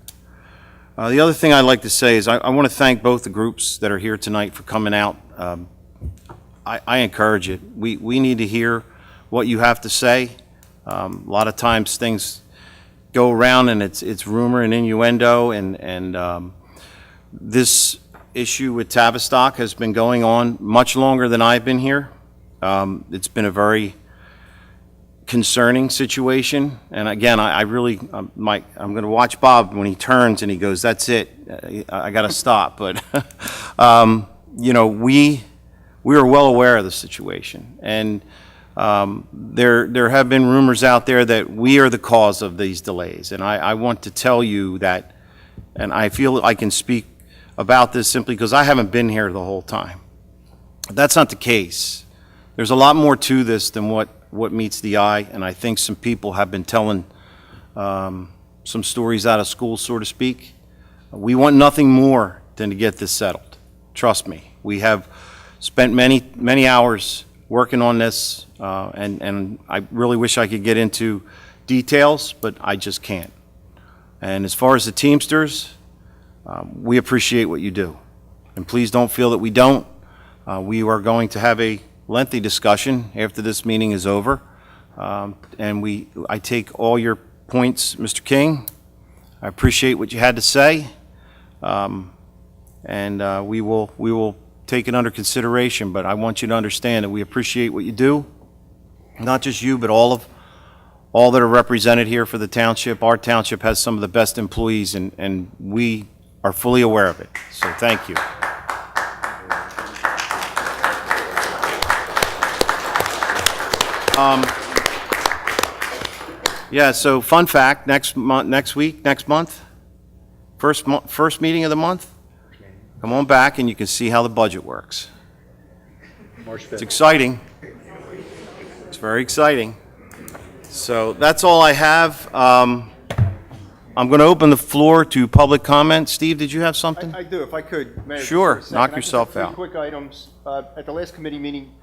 The other thing I'd like to say is I want to thank both the groups that are here tonight for coming out. I encourage it. We need to hear what you have to say. A lot of times things go around and it's rumor and innuendo, and this issue with Tavistock has been going on much longer than I've been here. It's been a very concerning situation, and again, I'm going to watch Bob when he turns and he goes, "That's it, I got to stop." But we are well aware of the situation, and there have been rumors out there that we are the cause of these delays, and I want to tell you that, and I feel I can speak about this simply because I haven't been here the whole time. That's not the case. There's a lot more to this than what meets the eye, and I think some people have been telling some stories out of school, so to speak. We want nothing more than to get this settled. Trust me. We have spent many hours working on this, and I really wish I could get into details, but I just can't. And as far as the Teamsters, we appreciate what you do, and please don't feel that we don't. We are going to have a lengthy discussion after this meeting is over, and I take all your points, Mr. King. I appreciate what you had to say, and we will take it under consideration, but I want you to understand that we appreciate what you do, not just you, but all that are represented here for the township. Our township has some of the best employees, and we are fully aware of it, so thank you. Yeah, so fun fact, next month, first meeting of the month, come on back and you can see how the budget works. It's exciting. It's very exciting. So that's all I have. I'm going to open the floor to public comment. Steve, did you have something? I do, if I could, Mayor. Sure, just for a second. knock I just yourself have out. 3 quick items. At the last committee meeting,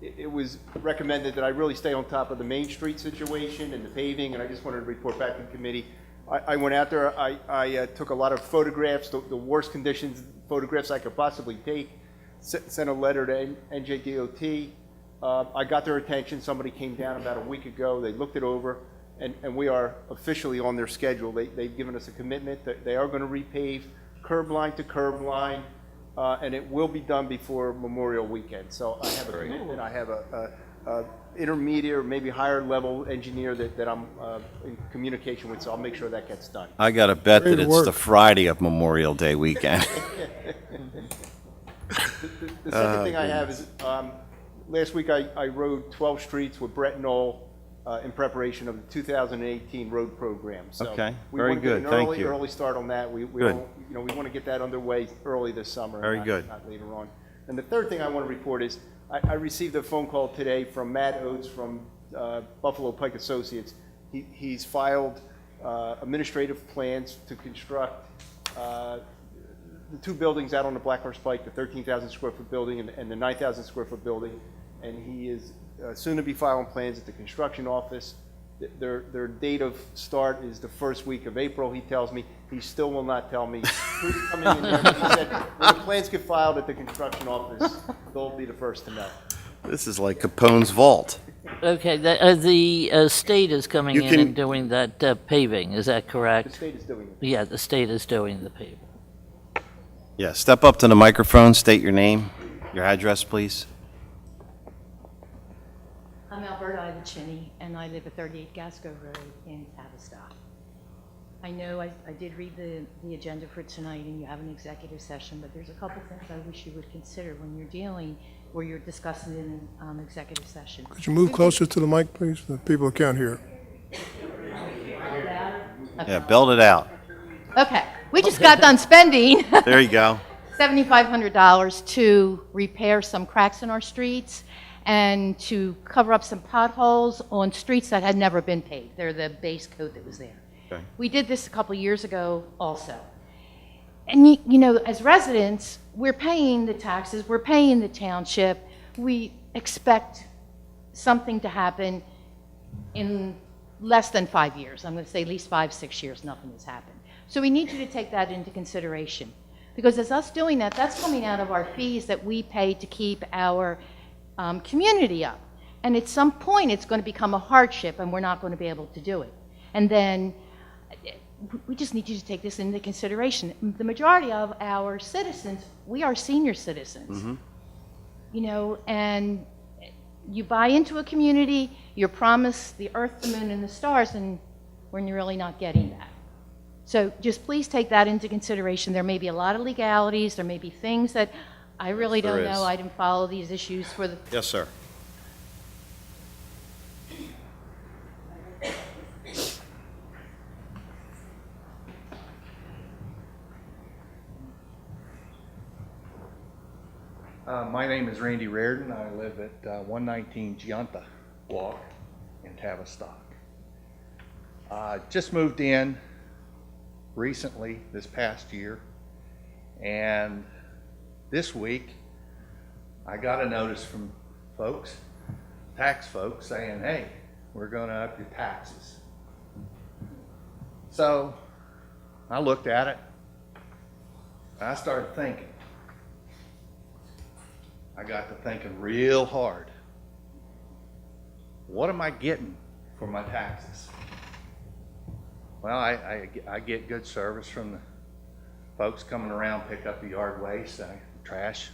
it was recommended that I really stay on top of the Main Street situation and the paving, and I just wanted to report back to the committee. I went out there, I took a lot of photographs, the worst conditions photographs I could possibly take, sent a letter to NJDOT. I got their attention, somebody came down about a week ago, they looked it over, and we are officially on their schedule. They've given us a commitment that they are going to repave curb line to curb line, and it will be done before Memorial Weekend. So I have a commitment, I have a intermediate or maybe higher level engineer that I'm in communication with, so I'll make sure that gets done. I got to bet that it's the Friday of Memorial Day weekend. The second thing I have is, last week I rode 12 streets with Brett Knoll in preparation of the 2018 road program. So Okay, we very want to get good. an Thank you. early start on that. We Good. don't, we want to get that underway early this summer. Very not, good. Not later on. And the third thing I want to report is I received a phone call today from Matt Oates from Buffalo Pike Associates. He's filed administrative plans to construct the 2 buildings out on the Black Horse Pike, the 13,000 square foot building and the 9,000 square foot building. And he is soon to be filing plans at the construction office. Their date of start is the first week of April, he tells me. He still will not tell me who's coming in there. But he said when the plans get filed at the construction office, they'll be the first to know. This is like Capone's vault. Okay, the state is coming You in can- and doing that paving, is that The correct? state is doing it. Yeah, the state is doing the paving. Yeah, step up to the microphone, state your name, your address, please. I'm Alberta Ivacini, and I live at 38 Gasco Road in Tavistock. I know I did read the agenda for tonight, and you have an executive session, but there's a couple things I wish you would consider when you're discussing it in executive session. Could you move closer to the mic, please? The people can't hear. Yeah, belt it out. Okay, we just got done spending There you go. $7,500 to repair some cracks in our streets and to cover up some potholes on streets that had never been paved. They're the base coat that was there. Okay. We did this a couple years ago also. And you know, as residents, we're paying the taxes, we're paying the township. We expect something to happen in less than 5 years. I'm going to say at least 5, 6 years, nothing has happened. So we need you to take that into consideration. Because as us doing that, that's coming out of our fees that we pay to keep our community up. And at some point, it's going to become a hardship, and we're not going to be able to do it. And then we just need you to take this into consideration. The majority of our citizens, we are senior citizens. Mm-hmm. You know, and you buy into a community, you're promised the earth, the moon, and the stars, and we're really not getting that. So just please take that into consideration. There may be a lot of legalities, there may be things that I really There don't is. know. I didn't follow these issues for the Yes, sir. My name is Randy Reardon. I live at 119 Giunta Walk in Tavistock. Just moved in recently, this past year, and this week I got a notice from folks, tax folks, saying, hey, we're going to up your taxes. So I looked at it, and I started thinking. I got to thinking real hard. What am I getting for my taxes? Well, I get good service from the folks coming around, pick up the yard waste, trash.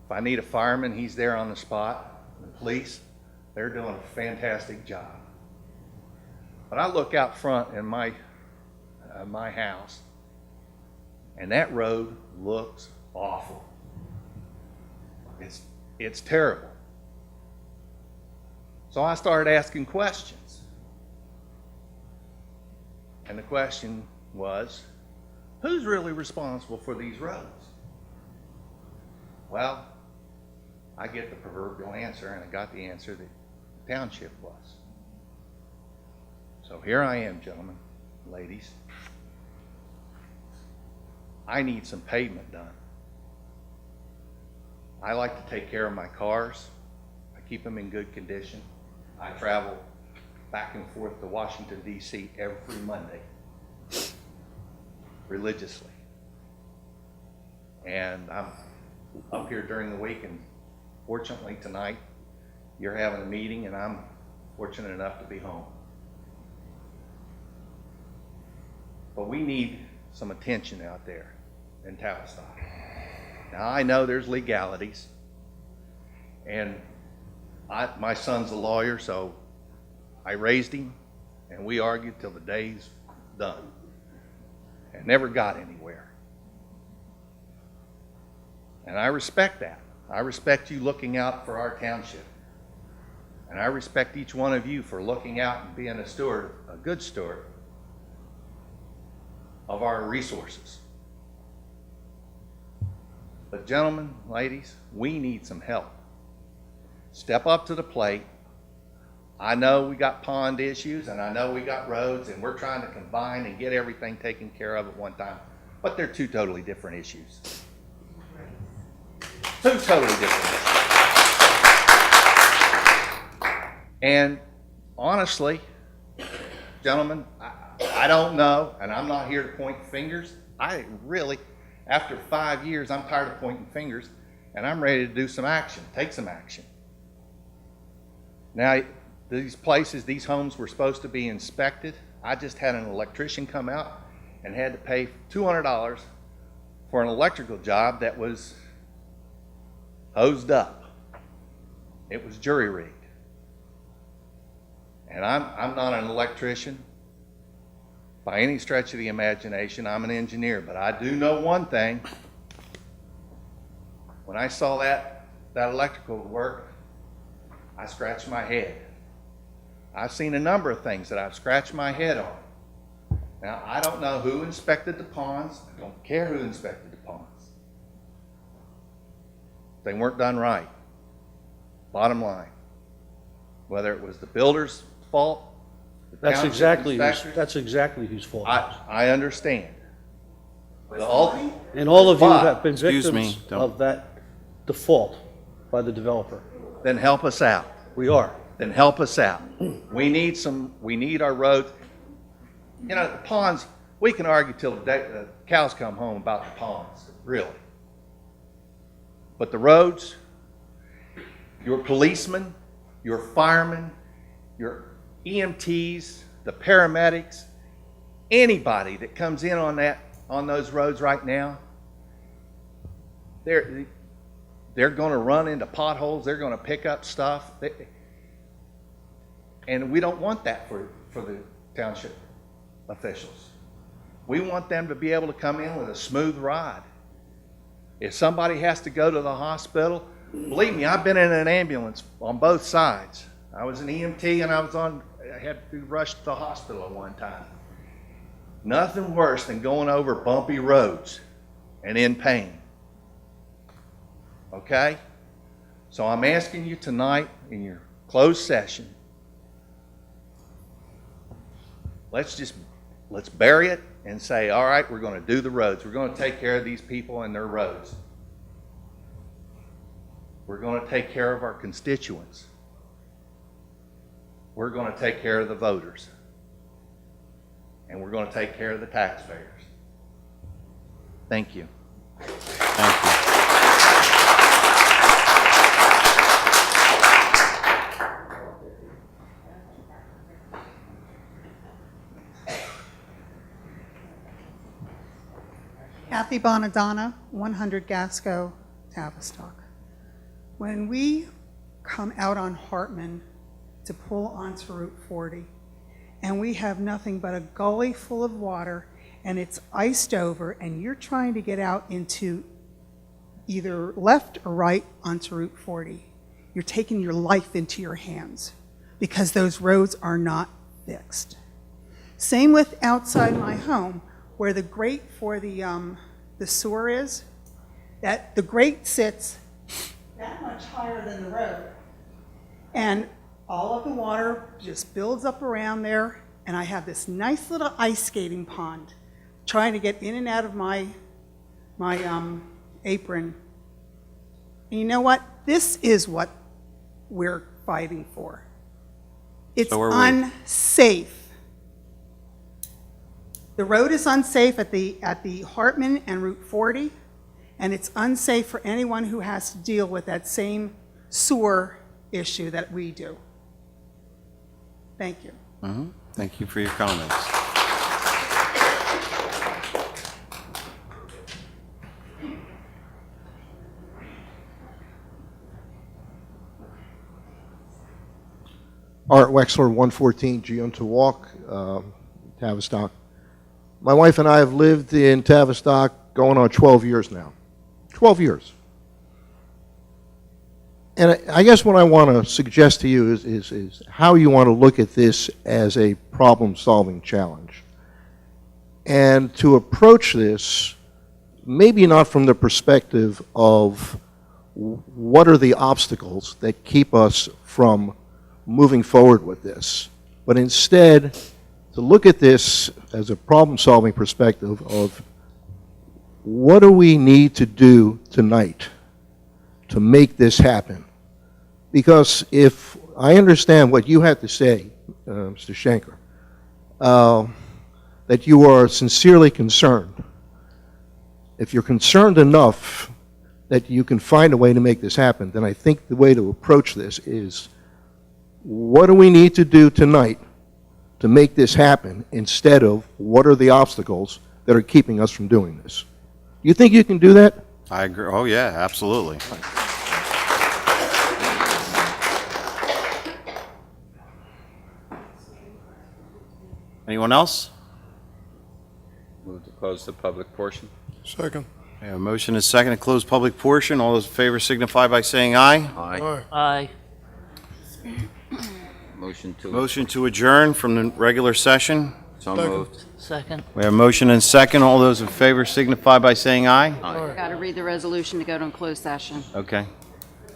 If I need a fireman, he's there on the spot. The police, they're doing a fantastic job. But I look out front in my house, and that road looks awful. It's terrible. So I started asking questions. And the question was, who's really responsible for these roads? Well, I get the proverbial answer, and I got the answer that the township was. So here I am, gentlemen, ladies. I need some pavement done. I like to take care of my cars. I keep them in good condition. I travel back and forth to Washington, D.C. every Monday, religiously. And I'm up here during the week, and fortunately tonight, you're having a meeting, and I'm fortunate enough to be home. But we need some attention out there in Tavistock. Now, I know there's legalities, and my son's a lawyer, so I raised him, and we argued till the day's done, and never got anywhere. And I respect that. I respect you looking out for our township, and I respect each one of you for looking out and being a steward, a good steward of our resources. But gentlemen, ladies, we need some help. Step up to the plate. I know we got pond issues, and I know we got roads, and we're trying to combine and get everything taken care of at one time. But they're two totally different issues. Two totally different issues. And honestly, gentlemen, I don't know, and I'm not here to point fingers. I really, after 5 years, I'm tired of pointing fingers, and I'm ready to do some action, take some action. Now, these places, these homes were supposed to be inspected. I just had an electrician come out and had to pay $200 for an electrical job that was hosed up. It was jury-rigged. And I'm not an electrician by any stretch of the imagination. I'm an engineer, but I do know one thing. When I saw that electrical work, I scratched my head. I've seen a number of things that I've scratched my head on. Now, I don't know who inspected the ponds. I don't care who inspected the ponds. They weren't done right. Bottom line. Whether it was the builder's fault, That's exactly whose fault. I understand. And all of you have been Excuse victims me, don't- of that default by the developer. Then help us out. We are. Then help us out. We need our roads. You know, the ponds, we can argue till the cows come home about the ponds, really. But the roads, your policemen, your firemen, your EMTs, the paramedics, anybody that comes in on those roads right now, they're going to run into potholes. They're going to pick up stuff, and we don't want that for the township officials. We want them to be able to come in with a smooth ride. If somebody has to go to the hospital, believe me, I've been in an ambulance on both sides. I was an EMT, and I had to rush to the hospital at one time. Nothing worse than going over bumpy roads and in pain. Okay? So I'm asking you tonight in your closed session, let's bury it and say, all right, we're going to do the roads. We're going to take care of these people and their roads. We're going to take care of our constituents. We're going to take care of the voters. And we're going to take care of the taxpayers. Thank you. Thank you. Kathy Bonadonna, 100 Gasco, Tavistock. When we come out on Hartman to pull onto Route 40, and we have nothing but a gully full of water, and it's iced over, and you're trying to get out into either left or right onto Route 40, you're taking your life into your hands because those roads are not fixed. Same with outside my home, where the grate for the sewer is, that the grate sits that much higher than the road. And all of the water just builds up around there, and I have this nice little ice skating pond trying to get in and out of my apron. And you know what? This is what we're fighting for. It's So are we. unsafe. The road is unsafe at the Hartman and Route 40, and it's unsafe for anyone who has to deal with that same sewer issue that we do. Thank you. Thank you for your comments. Art Wexler, 114 Giunta Walk, Tavistock. My wife and I have lived in Tavistock going on 12 years now. 12 years. And I guess what I want to suggest to you is how you want to look at this as a problem-solving challenge. And to approach this, maybe not from the perspective of what are the obstacles that keep us from moving forward with this, but instead to look at this as a problem-solving perspective of what do we need to do tonight to make this happen? Because if I understand what you have to say, Mr. Schenker, that you are sincerely concerned, if you're concerned enough that you can find a way to make this happen, then I think the way to approach this is what do we need to do tonight to make this happen instead of what are the obstacles that are keeping us from doing this? You think you can do that? I agree. Oh, yeah, absolutely. Anyone else? Move to close the public portion. Second. We have a motion and a second to close public portion. All those in favor signify by saying aye. Aye. Aye. Motion to adjourn from the regular session. So moved. Second. We have a motion and a second. All those in favor signify by saying aye. Got to read the resolution to go to a closed session. Okay.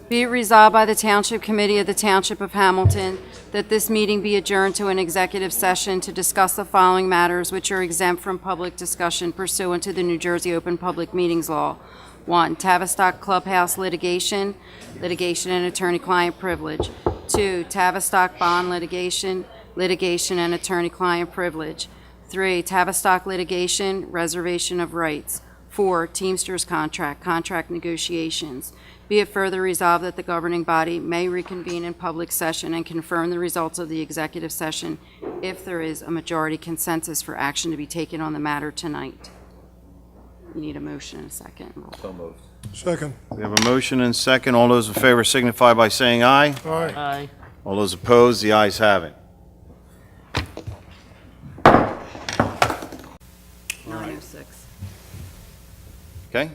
Be it resolved by the Township Committee of the Township of Hamilton that this meeting be adjourned to an executive session to discuss the following matters which are exempt from public discussion pursuant to the New Jersey Open Public Meetings Law. 1, Tavistock Clubhouse litigation and attorney-client privilege. 2, Tavistock bond litigation and attorney-client privilege. 3, Tavistock litigation, reservation of rights. 4, Teamsters contract negotiations. Be it further resolved that the governing body may reconvene in public session and confirm the results of the executive session if there is a majority consensus for action to be taken on the matter tonight. You need a motion and a second. So moved. Second. We have a motion and a second. All those in favor signify by saying aye. Aye. Aye. All those opposed, the ayes have it. 9:06. Okay?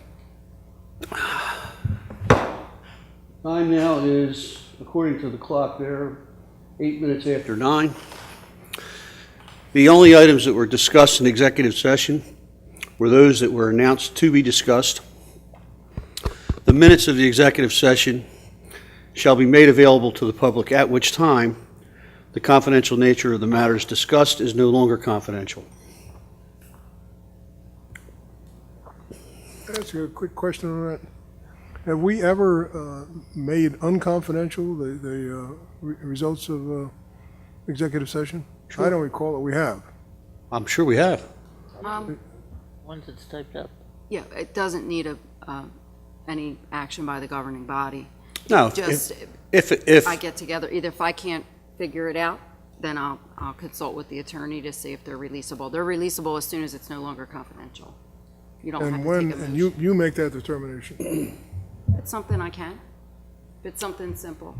Time now is, according to the clock there, 8 minutes after 9. The only items that were discussed in executive session were those that were announced to be discussed. The minutes of the executive session shall be made available to the public, at which time the confidential nature of the matters discussed is no longer confidential. Can I ask you a quick question on that? Have we ever made unconfidential the results of executive session? Sure. I don't recall that we have. I'm sure we have. Once it's typed up. Yeah, it doesn't need any action by the governing body. No, Just if I get together, either if I can't figure it out, then I'll consult with the attorney to see if they're releasable. They're releasable as soon as it's no longer confidential. You don't have And to when, take a and motion. you make that determination. It's something I can. If it's something simple.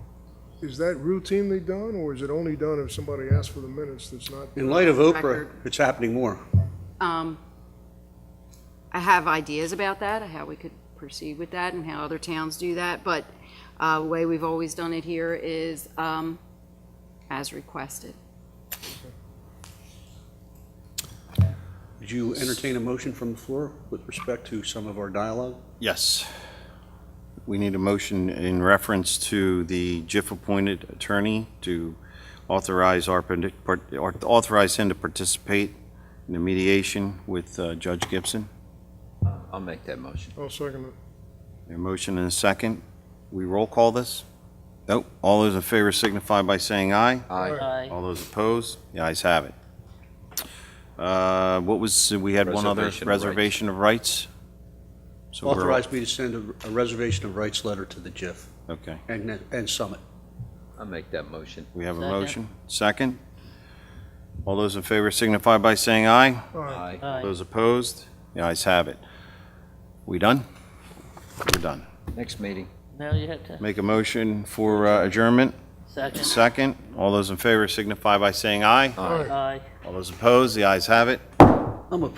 Is that routinely done, or is it only done if somebody asks for the minutes that's not? In light of Oprah, Record. it's happening more. I have ideas about that, how we could proceed with that and how other towns do that, but the way we've always done it here is as requested. Did you entertain a motion from the floor with respect to some of our dialogue? Yes. We need a motion in reference to the JIF-appointed attorney to authorize authorize him to participate in the mediation with Judge Gibson. I'll make that motion. I'll second it. A motion and a second. We roll call this? Nope. All those in favor signify by saying aye. Aye. All those opposed? The ayes have it. What was, we had one other Reservation of rights. reservation of rights? So we're- Authorize me to send a reservation of rights letter to the JIF Okay. and Summit. I'll make that motion. We have a Second. motion. Second. All those in favor signify by saying aye. Aye. Aye. Those opposed? The ayes have it. We done? We're done. Next meeting. Now you have to, Make a motion for adjournment. second. Second. All those in favor signify by saying aye. Aye. All those opposed? The ayes have it. I'm a